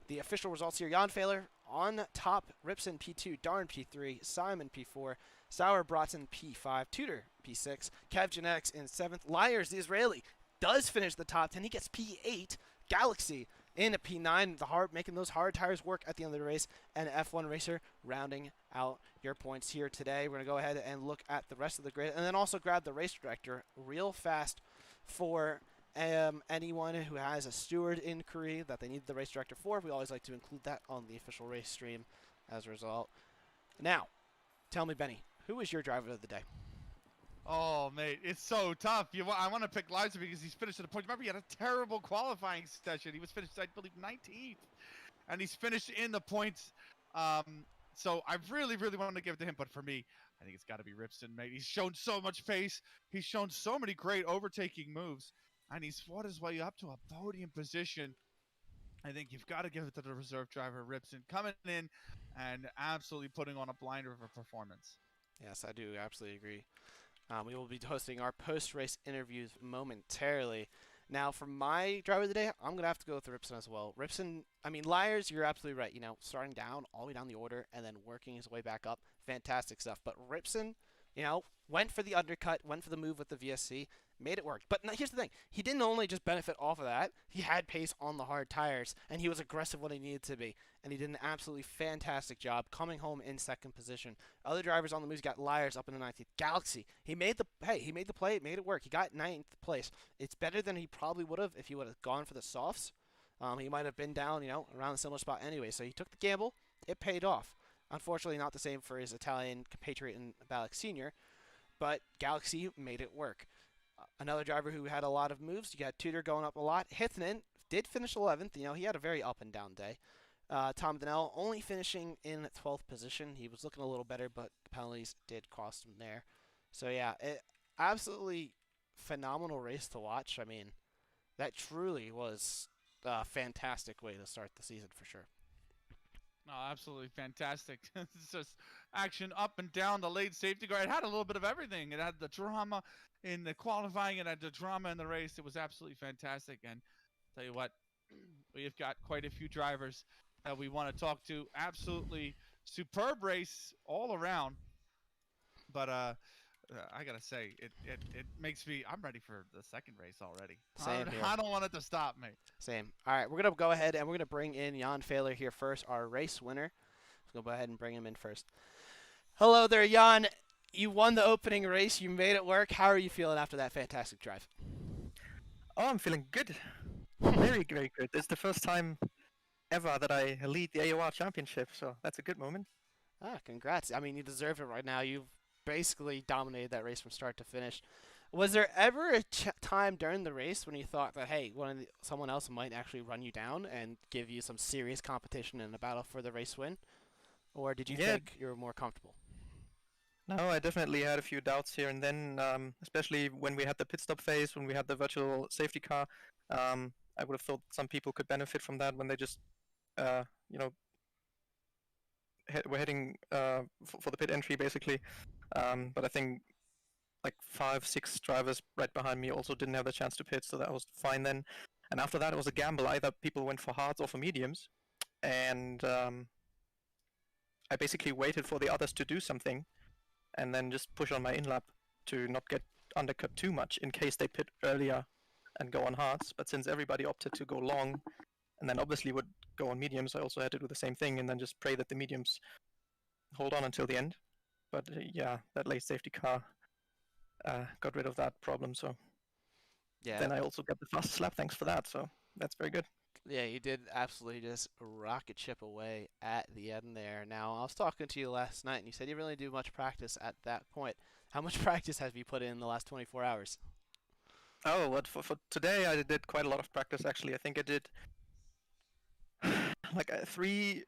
the official results here. Jan Fehler on top, Ripson P2, Darn P3, Simon P4, Sauer Broughton P5, Tudor P6, Kev Genetics in 7th. Liars, the Israeli, does finish the top 10. He gets P8. Galaxy in a P9, making those hard tires work at the end of the race. And F1 Racer rounding out your points here today. We're going to go ahead and look at the rest of the grid and then also grab the race director real fast for anyone who has a steward inquiry that they need the race director for. We always like to include that on the official race stream as a result. Now, tell me, Benny, who is your driver of the day? Oh, mate, it's so tough. I want to pick Leiser because he's finished at the point. Remember, he had a terrible qualifying session. He was finished, I believe, 19th. And he's finished in the points. So I really, really wanted to give it to him. But for me, I think it's got to be Ripson, mate. He's shown so much pace. He's shown so many great overtaking moves. And he's fought his way up to a podium position. I think you've got to give it to the reserve driver, Ripson, coming in and absolutely putting on a blinder of a performance. Yes, I do absolutely agree. We will be hosting our post-race interviews momentarily. Now, for my driver of the day, I'm going to have to go with Ripson as well. Ripson, I mean, Lyers, you're absolutely right. You know, starting down, all the way down the order, and then working his way back up. Fantastic stuff. But Ripson, you know, went for the undercut, went for the move with the VSC, made it work. But now, here's the thing. He didn't only just benefit off of that. He had pace on the hard tires, and he was aggressive when he needed to be. And he did an absolutely fantastic job coming home in second position. Other drivers on the moves got Lyers up in the 19th. Galaxy, he made the play, made it work. He got 9th place. It's better than he probably would have if he would have gone for the softs. He might have been down, you know, around a similar spot anyway. So he took the gamble. It paid off. Unfortunately, not the same for his Italian compatriot in Balak Senior, but Galaxy made it work. Another driver who had a lot of moves, you got Tudor going up a lot. Hithnen did finish 11th. You know, he had a very up and down day. Tom Donnell only finishing in 12th position. He was looking a little better, but the penalties did cost him there. So yeah, absolutely phenomenal race to watch. I mean, that truly was a fantastic way to start the season for sure. No, absolutely fantastic. It's just action up and down the late safety car. It had a little bit of everything. It had the drama in the qualifying. It had the drama in the race. It was absolutely fantastic. And tell you what, we've got quite a few drivers that we want to talk to. Absolutely superb race all around. But I gotta say, it makes me. I'm ready for the second race already. Same here. I don't want it to stop me. Same. All right, we're gonna go ahead and we're gonna bring in Jan Fehler here first, our race winner. Let's go ahead and bring him in first. Hello there, Jan. You won the opening race. You made it work. How are you feeling after that fantastic drive? Oh, I'm feeling good. Very, very good. It's the first time ever that I lead the AOR championship, so that's a good moment. Ah, congrats. I mean, you deserve it right now. You've basically dominated that race from start to finish. Was there ever a time during the race when you thought that, hey, someone else might actually run you down and give you some serious competition in a battle for the race win? Or did you think you were more comfortable? No, I definitely had a few doubts here and then, especially when we had the pit stop phase, when we had the virtual safety car. I would have thought some people could benefit from that when they just, you know, we're heading for the pit entry basically. But I think like 5-6 drivers right behind me also didn't have the chance to pit, so that was fine then. And after that, it was a gamble. Either people went for hards or for mediums, and I basically waited for the others to do something, and then just push on my in-lap to not get undercut too much in case they pit earlier and go on hards. But since everybody opted to go long, and then obviously would go on mediums, I also had to do the same thing and then just pray that the mediums hold on until the end. But yeah, that late safety car got rid of that problem, so yeah. Then I also got the fastest lap, thanks for that, so that's very good. Yeah, you did absolutely just rocket ship away at the end there. Now, I was talking to you last night, and you said you really do much practice at that point. How much practice have you put in the last 24 hours? Oh, what for today I did quite a lot of practice actually. I think I did like three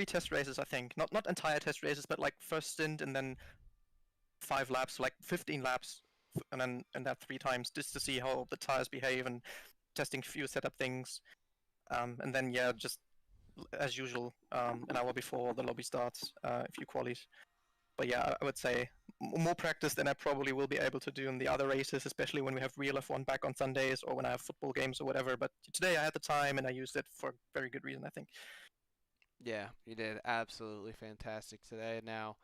test races, I think. Not entire test races, but like first stint and then 5 laps, like 15 laps, and that 3 times just to see how the tires behave and testing few setup things. And then yeah, just as usual, an hour before the lobby starts, a few qualies. But yeah, I would say more practice than I probably will be able to do in the other races, especially when we have real F1 back on Sundays or when I have football games or whatever. But today I had the time and I used it for a very good reason, I think. Yeah, you did absolutely fantastic today. Now,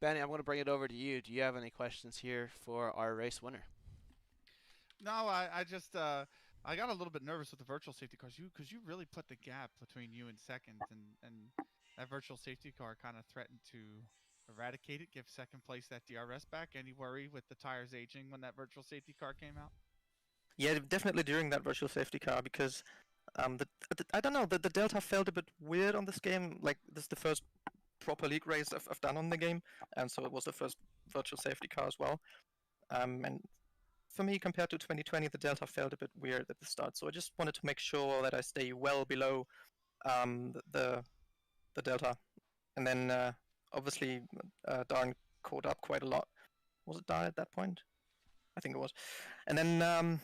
Benny, I'm going to bring it over to you. Do you have any questions here for our race winner? No, I just I got a little bit nervous with the virtual safety cars, because you really put the gap between you and second, and that virtual safety car kind of threatened to eradicate it, give second place that DRS back. Any worry with the tires aging when that virtual safety car came out? Yeah, definitely during that virtual safety car, because I don't know, the delta felt a bit weird on this game. Like, this is the first proper league race I've done on the game, and so it was the first virtual safety car as well. And for me, compared to 2020, the delta felt a bit weird at the start, so I just wanted to make sure that I stay well below the delta. And then obviously Darn caught up quite a lot. Was it Darn at that point? I think it was. And then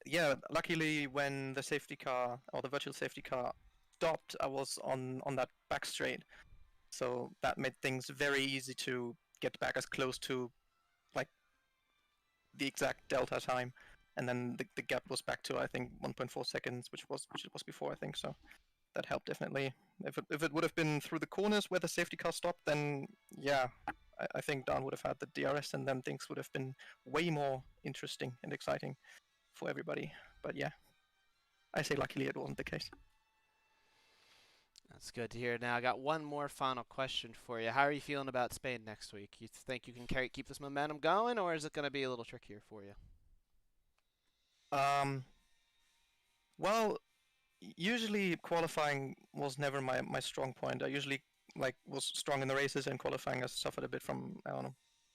yeah, luckily when the safety car or the virtual safety car stopped, I was on that back straight, so that made things very easy to get back as close to like the exact delta time, and then the gap was back to I think 1.4 seconds, which it was before, I think. So that helped definitely. If it would have been through the corners where the safety car stopped, then yeah, I think Dan would have had the DRS, and then things would have been way more interesting and exciting for everybody. But yeah, I say luckily it wasn't the case. That's good to hear. Now, I got one more final question for you. How are you feeling about Spain next week? You think you can keep this momentum going, or is it going to be a little trickier for you? Well, usually qualifying was never my strong point. I usually was strong in the races, and qualifying has suffered a bit from I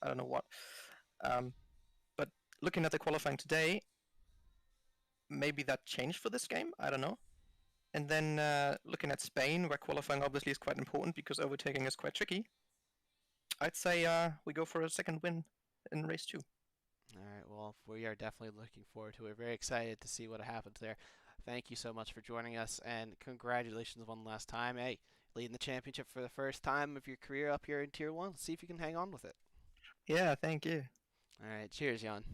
don't know what. But looking at the qualifying today, maybe that changed for this game. I don't know. And then looking at Spain, where qualifying obviously is quite important because overtaking is quite tricky, I'd say we go for a second win in race 2. All right, well, we are definitely looking forward to it. Very excited to see what happens there. Thank you so much for joining us, and congratulations one last time. Hey, leading the championship for the first time of your career up here in Tier 1. Let's see if you can hang on with it. Yeah, thank you. All right, cheers, Jan.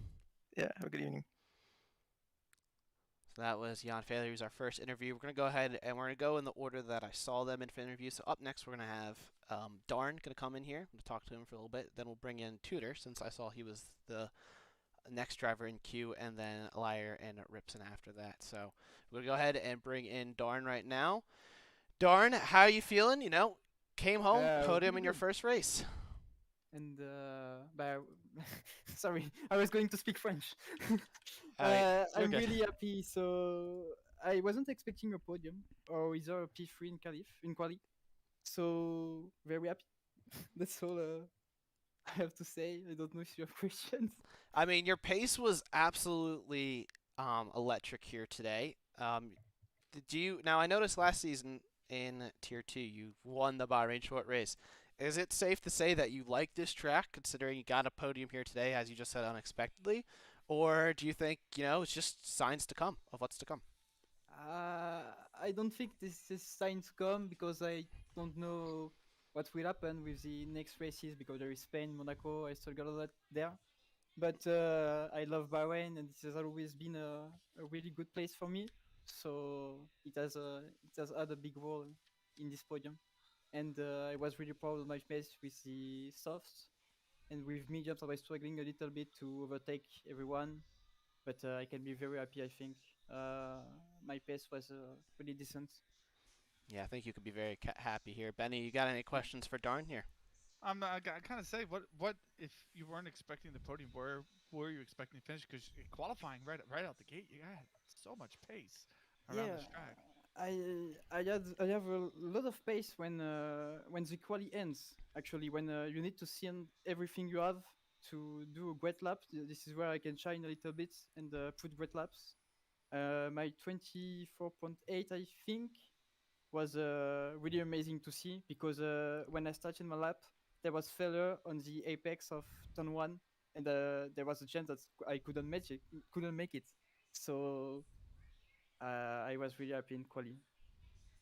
Yeah, have a good evening. So that was Jan Failure, who's our first interview. We're going to go ahead and we're going to go in the order that I saw them in for interviews. So up next, we're going to have Darn going to come in here. I'm going to talk to him for a little bit. Then we'll bring in Tudor, since I saw he was the next driver in queue, and then Liar and Ripson after that. So we're going to go ahead and bring in Darn right now. Darn, how are you feeling? You know, came home, podium in your first race. And sorry, I was going to speak French. I'm really happy. So I wasn't expecting a podium or either a P3 in quali. So very happy. That's all I have to say. I don't know if you have questions. I mean, your pace was absolutely electric here today. Now, I noticed last season in Tier 2, you won the Bahrain short race. Is it safe to say that you like this track, considering you got a podium here today, as you just said, unexpectedly? Or do you think, it's just signs to come of what's to come? I don't think this is signs to come, because I don't know what will happen with the next races, because there is Spain, Monaco, I still got a lot there. But I love Bahrain, and this has always been a really good place for me. So it has had a big role in this podium. And I was really proud of my pace with the softs, and with mediums I was struggling a little bit to overtake everyone, but I can be very happy. I think my pace was pretty decent. Yeah, I think you could be very happy here. Benny, you got any questions for Darn here? I kind of say, what if you weren't expecting the podium? Where were you expecting to finish? Because qualifying right out the gate, you had so much pace around this track. I have a lot of pace when the quali ends. Actually, when you need to send everything you have to do a great lap, this is where I can shine a little bit and put great laps. My 24.8, I think, was really amazing to see, because when I started my lap, there was failure on the apex of turn 1, and there was a chance that I couldn't make it. So I was really happy in quali.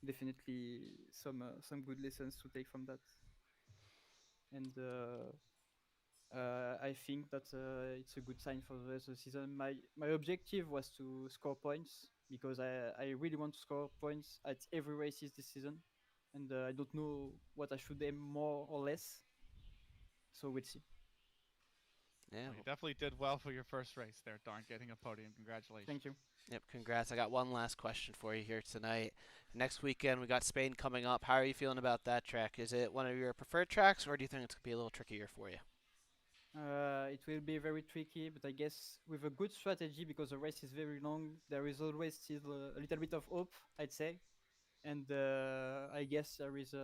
Definitely some good lessons to take from that. And I think that it's a good sign for the rest of the season. My objective was to score points, because I really want to score points at every races this season, and I don't know what I should aim more or less. So we'll see. Yeah, well, you definitely did well for your first race there, Darn, getting a podium. Congratulations. Thank you. Yep, congrats. I got one last question for you here tonight. Next weekend, we got Spain coming up. How are you feeling about that track? Is it one of your preferred tracks, or do you think it's going to be a little trickier for you? It will be very tricky, but I guess with a good strategy, because the race is very long, there is always still a little bit of hope, I'd say. And I guess there is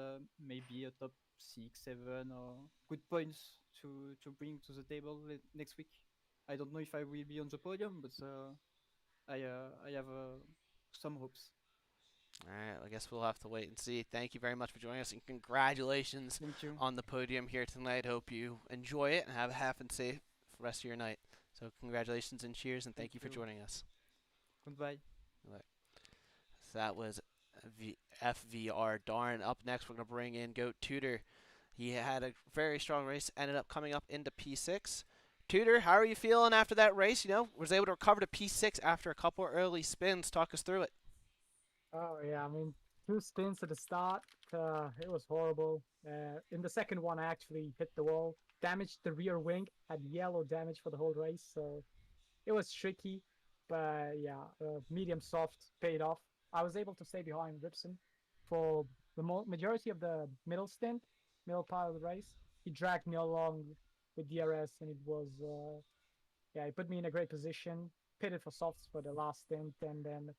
maybe a top 6, 7 or good points to bring to the table next week. I don't know if I will be on the podium, but I have some hopes. All right, I guess we'll have to wait and see. Thank you very much for joining us, and congratulations on the podium here tonight. Hope you enjoy it and have a happy and safe rest of your night. So congratulations and cheers, and thank you for joining us. Goodbye. So that was FVR Darn. Up next, we're going to bring in Goat Tudor. He had a very strong race, ended up coming up into P6. Tudor, how are you feeling after that race? You know, was able to recover to P6 after a couple early spins. Talk us through it. Oh yeah, I mean, two spins at the start. It was horrible. In the second one, I actually hit the wall, damaged the rear wing, had yellow damage for the whole race. So it was tricky, but yeah, medium soft paid off. I was able to stay behind Ripson for the majority of the middle part of the race. He dragged me along with DRS, and it was yeah, he put me in a great position. Pitted for softs for the last stint, and then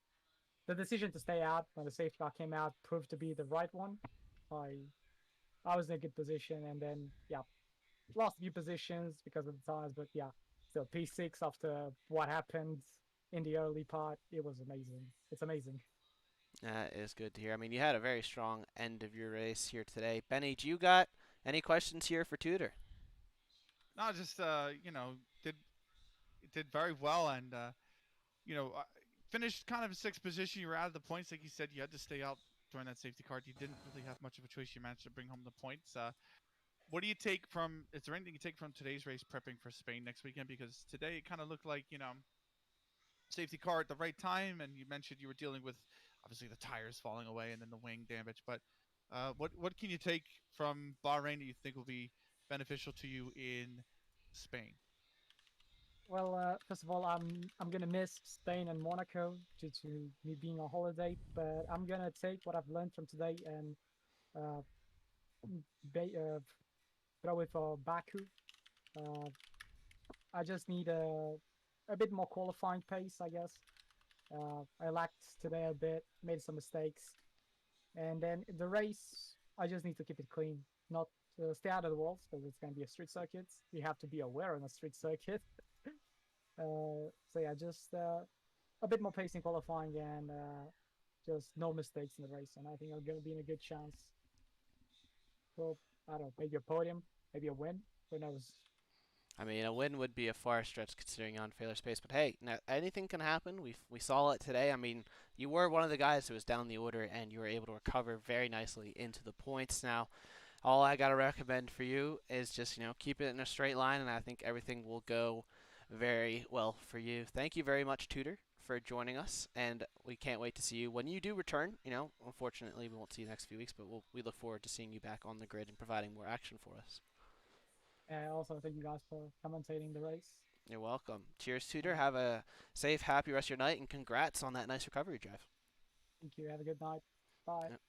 the decision to stay out when the safety car came out proved to be the right one. I was in a good position, and then yeah, lost a few positions because of the tires, but yeah, still P6 after what happened in the early part. It was amazing. It's amazing. That is good to hear. I mean, you had a very strong end of your race here today. Benny, do you got any questions here for Tudor? No, just you know, did very well, and you know, finished kind of in sixth position. You were out of the points, like you said. You had to stay out during that safety car. You didn't really have much of a choice. You managed to bring home the points. What do you take from? Is there anything you take from today's race prepping for Spain next weekend? Because today it kind of looked like, you know, safety car at the right time, and you mentioned you were dealing with obviously the tires falling away and then the wing damage. But what can you take from Bahrain that you think will be beneficial to you in Spain? Well, first of all, I'm gonna miss Spain and Monaco due to me being on holiday, but I'm gonna take what I've learned from today and uh, throw it for Baku. Uh, I just need a bit more qualifying pace, I guess. I lacked today a bit, made some mistakes, and then the race, I just need to keep it clean, not stay out of the walls because it's gonna be a street circuit. You have to be aware on a street circuit. So yeah, just a bit more pace in qualifying and just no mistakes in the race, and I think I'm gonna be in a good chance. So I don't know, maybe a podium, maybe a win. Who knows? I mean, a win would be a far stretch considering on failure space, but hey, now anything can happen. We saw it today. I mean, you were one of the guys who was down the order, and you were able to recover very nicely into the points. Now, all I gotta recommend for you is just, you know, keep it in a straight line, and I think everything will go very well for you. Thank you very much, Tudor, for joining us, and we can't wait to see you when you do return. You know, unfortunately, we won't see you next few weeks, but we look forward to seeing you back on the grid and providing more action for us. And also thank you guys for commentating the race. You're welcome. Cheers, Tudor. Have a safe, happy rest of your night, and congrats on that nice recovery drive. Thank you. Have a good night. Bye. Yep.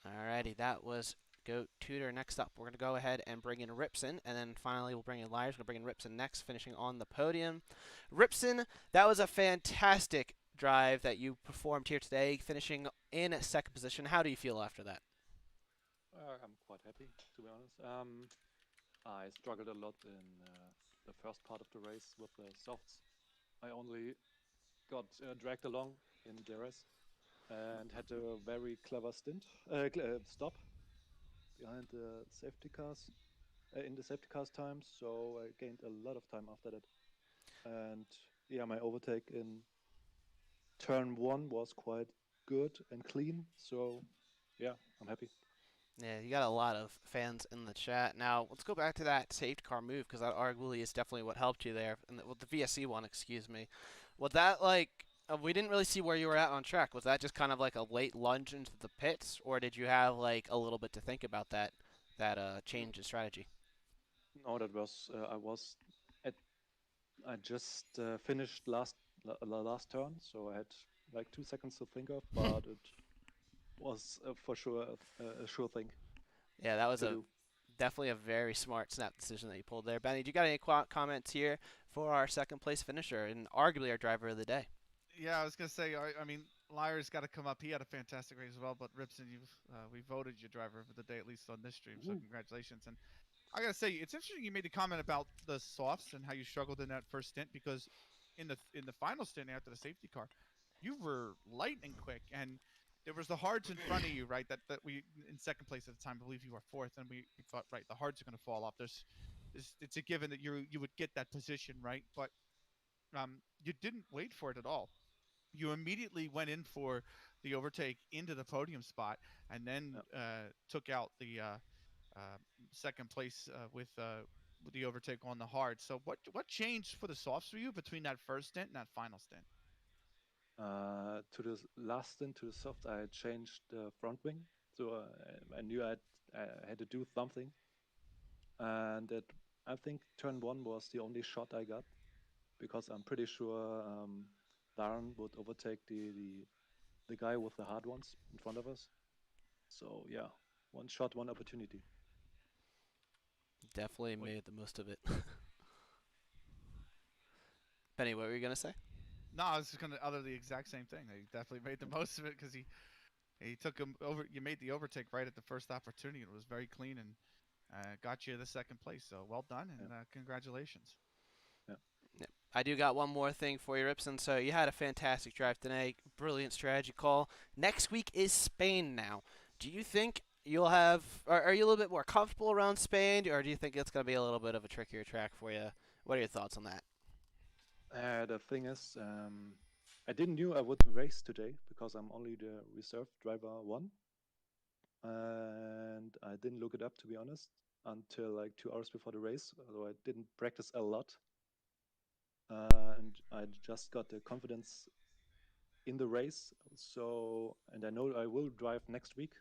Alrighty, that was Goat Tudor. Next up, we're going to go ahead and bring in Ripson, and then finally we'll bring in Lyers. We're going to bring in Ripson next, finishing on the podium. Ripson, that was a fantastic drive that you performed here today, finishing in second position. How do you feel after that? I'm quite happy, to be honest. I struggled a lot in the first part of the race with the softs. I only got dragged along in DRS and had a very clever stop behind the safety cars, in the safety cars time, so I gained a lot of time after that. And yeah, my overtake in turn 1 was quite good and clean, so yeah, I'm happy. Yeah, you got a lot of fans in the chat. Now, let's go back to that safety car move, because that arguably is definitely what helped you there. And the VSC one, excuse me. Was that like, we didn't really see where you were at on track. Was that just kind of like a late lunge into the pits, or did you have like a little bit to think about that change in strategy? No, that was I just finished last turn, so I had like 2 seconds to think of, but it was for sure a sure thing. Yeah, that was definitely a very smart snap decision that you pulled there. Benny, do you got any comments here for our second place finisher and arguably our driver of the day? Yeah, I was gonna say. I mean, Lyers got to come up. He had a fantastic race as well. But Ripson, we voted you driver of the day, at least on this stream. So congratulations. And I gotta say, it's interesting you made the comment about the softs and how you struggled in that first stint, because in the final stint after the safety car, you were lightning quick, and there was the hards in front of you, right? That we in second place at the time. I believe you were fourth, and we thought, right, the hards are gonna fall off. It's a given that you would get that position, right? But you didn't wait for it at all. You immediately went in for the overtake into the podium spot, and then took out the second place with the overtake on the hard. So what changed for the softs for you between that first stint and that final stint? To the last stint, to the soft, I changed the front wing, so I knew I had to do something, and I think turn one was the only shot I got, because I'm pretty sure Darren would overtake the guy with the hard ones in front of us. So yeah, one shot, one opportunity. Definitely Wait. made the most of it. Benny, what were you gonna say? No, I was just gonna utter the exact same thing. He definitely made the most of it because he took him over. You made the overtake right at the first opportunity. It was very clean and got you the second place. So well done and congratulations. Yeah. Yep. I do got one more thing for you, Ripson. So you had a fantastic drive today. Brilliant strategy call. Next week is Spain now. Do you think you'll have, are you a little bit more comfortable around Spain, or do you think it's going to be a little bit of a trickier track for you? What are your thoughts on that? The thing is, I didn't knew I would race today because I'm only the reserve driver one, and I didn't look it up, to be honest, until like 2 hours before the race. Although I didn't practice a lot, and I just got the confidence in the race. So, and I know I will drive next week,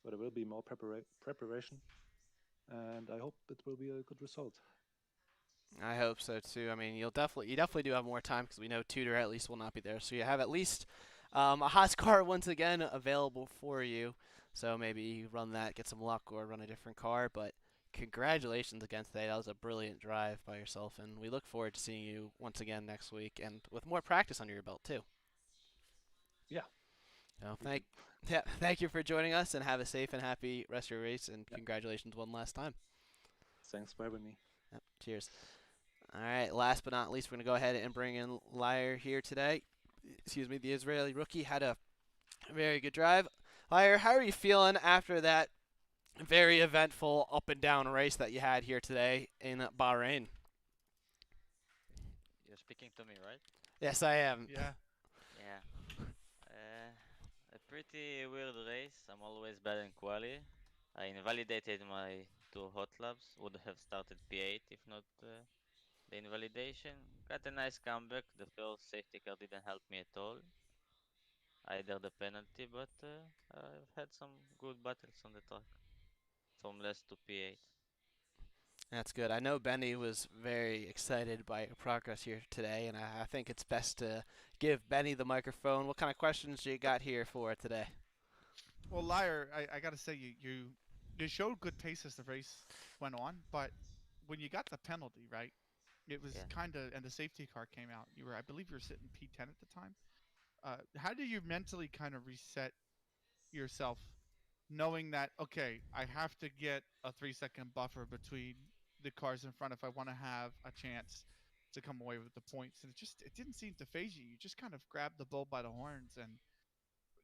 but there will be more preparation, and I hope it will be a good result. I hope so too. I mean, you definitely do have more time because we know Tudor at least will not be there, so you have at least a hot car once again available for you. So maybe you run that, get some luck, or run a different car. But congratulations again today. That was a brilliant drive by yourself, and we look forward to seeing you once again next week and with more practice under your belt too. Yeah. So thank you for joining us, and have a safe and happy rest of your race. And congratulations one last time. Thanks for having me. Yep, cheers. All right, last but not least, we're going to go ahead and bring in Liar here today. Excuse me, the Israeli rookie had a very good drive. Liar, how are you feeling after that very eventful up and down race that you had here today in Bahrain? You're speaking to me, right? Yes, I am. Yeah. Yeah. A pretty weird race. I'm always bad in quali. I invalidated my two hot laps. Would have started P8 if not the invalidation. Got a nice comeback. The first safety car didn't help me at all. Either the penalty, but I've had some good battles on the track. From less to P8. That's good. I know Benny was very excited by your progress here today, and I think it's best to give Benny the microphone. What kind of questions do you got here for today? Well, Liar, I got to say you showed good pace as the race went on, but when you got the penalty, right? It was kind of, and the safety car came out. I believe you were sitting P10 at the time. How do you mentally kind of reset yourself, knowing that okay, I have to get a 3-second buffer between the cars in front if I want to have a chance to come away with the points? And it didn't seem to phase you. You just kind of grabbed the bull by the horns and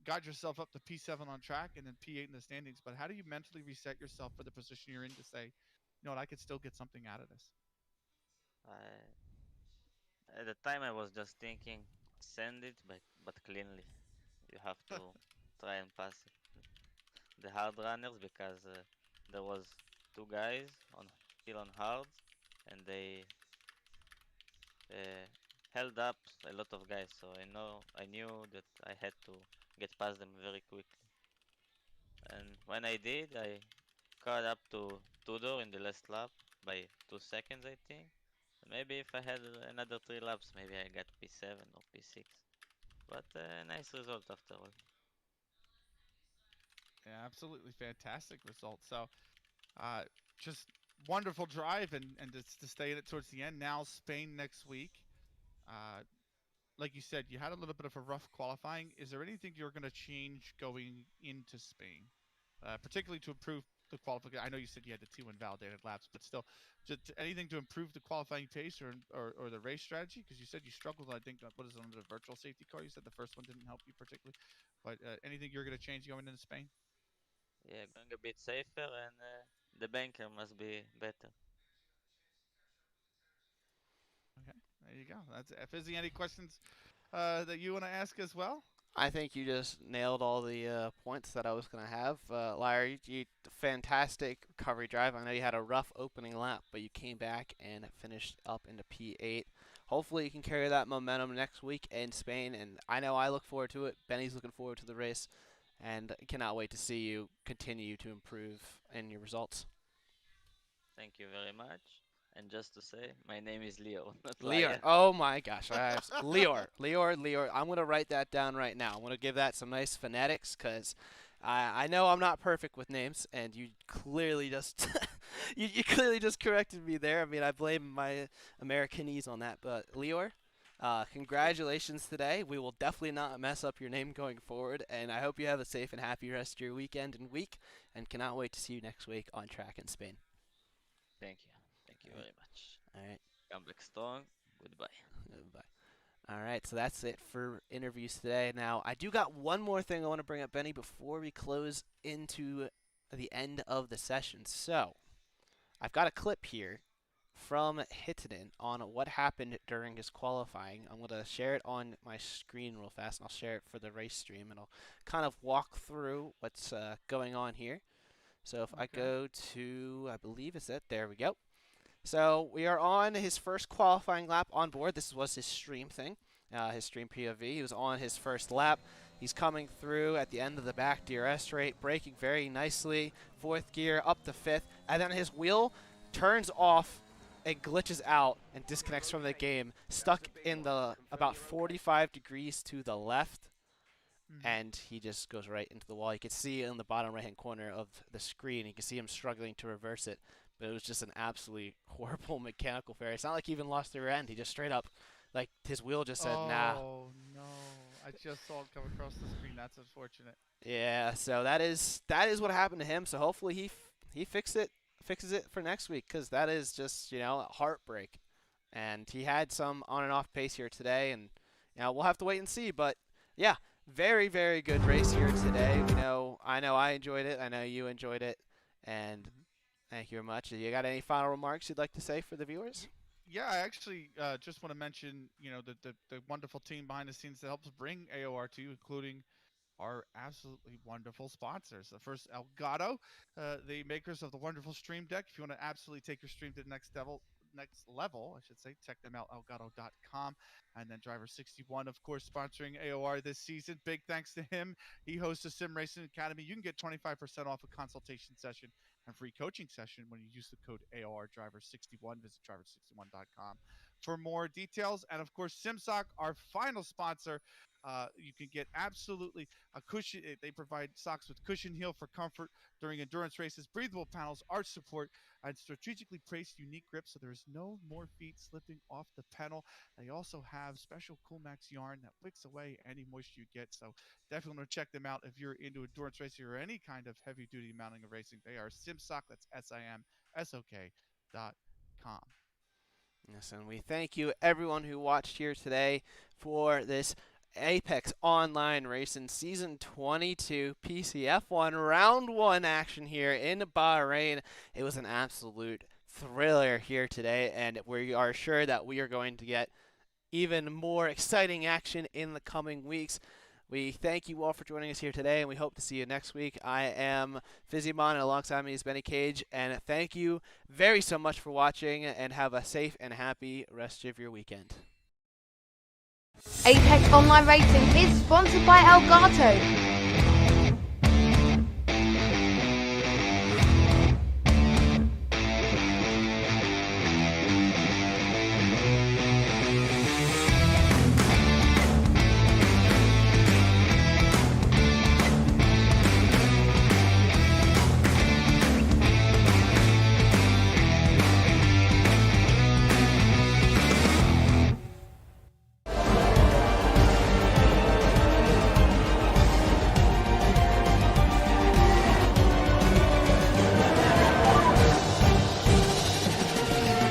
got yourself up to P7 on track and then P8 in the standings. But how do you mentally reset yourself for the position you're in to say, you know what, I could still get something out of this? At the time I was just thinking, send it, but cleanly. You have to try and pass it. The hard runners, because there was two guys on still on hards, and they held up a lot of guys. So I knew that I had to get past them very quickly. And when I did, I caught up to Tudor in the last lap by 2 seconds, I think. Maybe if I had another 3 laps, maybe I got P7 or P6. But nice result after all. Yeah, absolutely fantastic result. So, just wonderful drive and to stay in it towards the end. Now Spain next week. Like you said, you had a little bit of a rough qualifying. Is there anything you're going to change going into Spain, particularly to improve the qualifying? I know you said you had the two invalidated laps, but still, just anything to improve the qualifying pace or the race strategy? Because you said you struggled, I think, what is it, under the virtual safety car? You said the first one didn't help you particularly, but anything you're going to change going into Spain? Yeah, going a bit safer, and the banker must be better. Okay, there you go. That's Fizzy. Any questions that you want to ask as well? I think you just nailed all the points that I was going to have. Larry, you fantastic recovery drive. I know you had a rough opening lap, but you came back and finished up into P8. Hopefully you can carry that momentum next week in Spain, and I know I look forward to it. Benny's looking forward to the race, and cannot wait to see you continue to improve in your results. Thank you very much. And just to say, my name is Leo, not Leor. Liar. Oh my gosh. Leor. I'm going to write that down right now. I'm going to give that some nice phonetics because I know I'm not perfect with names, and you clearly just you clearly just corrected me there. I mean, I blame my Americanese on that, but Leor, congratulations today. We will definitely not mess up your name going forward, and I hope you have a safe and happy rest of your weekend and week, and cannot wait to see you next week on track in Spain. Thank you. Thank you very much. All right. Come back strong. Goodbye. Goodbye. All right, so that's it for interviews today. Now, I do got one more thing I want to bring up, Benny, before we close into the end of the session. So, I've got a clip here from Hittinen on what happened during his qualifying. I'm going to share it on my screen real fast, and I'll share it for the race stream, and I'll kind of walk through what's going on here. So if I go to, I believe it's it, there we go. So we are on his first qualifying lap on board. This was his stream thing, his stream POV. He was on his first lap. He's coming through at the end of the back DRS straight, braking very nicely. Fourth gear up to fifth, and then his wheel turns off and glitches out and disconnects from the game, stuck in the about 45 degrees to the left. And he just goes right into the wall. You can see in the bottom right-hand corner of the screen, you can see him struggling to reverse it. But it was just an absolutely horrible mechanical failure. It's not like he even lost the rear end. He just straight up, like, his wheel just said, nah. Oh, no. I just saw it come across the screen. That's unfortunate. Yeah, so that is what happened to him. So hopefully he fixes it for next week, because that is just, you know, a heartbreak. And he had some on and off pace here today, and, you know, we'll have to wait and see. But, yeah. Very, very good race here today. I know I enjoyed it. I know you enjoyed it. And thank you very much. You got any final remarks you'd like to say for the viewers? Yeah, I actually just want to mention, you know, the wonderful team behind the scenes that helps bring AOR to you, including our absolutely wonderful sponsors. The first, Elgato, the makers of the wonderful Stream Deck. If you want to absolutely take your stream to the next level, I should say, check them out, elgato.com. And then Driver 61, of course, sponsoring AOR this season. Big thanks to him. He hosts a Sim Racing Academy. You can get 25% off a consultation session and free coaching session when you use the code AOR Driver 61. Visit driver61.com for more details. And of course, SIMSOK, our final sponsor. You can get absolutely a cushion. They provide socks with cushion heel for comfort during endurance races, breathable panels, arch support, and strategically placed unique grips so there's no more feet slipping off the pedal. They also have special Coolmax yarn that wicks away any moisture you get. So definitely want to check them out if you're into endurance racing or any kind of heavy duty mounting of racing. They are SIMSOK. That's SIMSOK.com. Yes, and we thank you everyone who watched here today for this Apex Online Racing Season 22 PCF1 Round 1 action here in Bahrain. It was an absolute thriller here today, and we are sure that we are going to get even more exciting action in the coming weeks. We thank you all for joining us here today, and we hope to see you next week. I am Fizzymon, and alongside me is Benikage, and thank you very so much for watching, and have a safe and happy rest of your weekend. Apex Online Racing is sponsored by Elgato.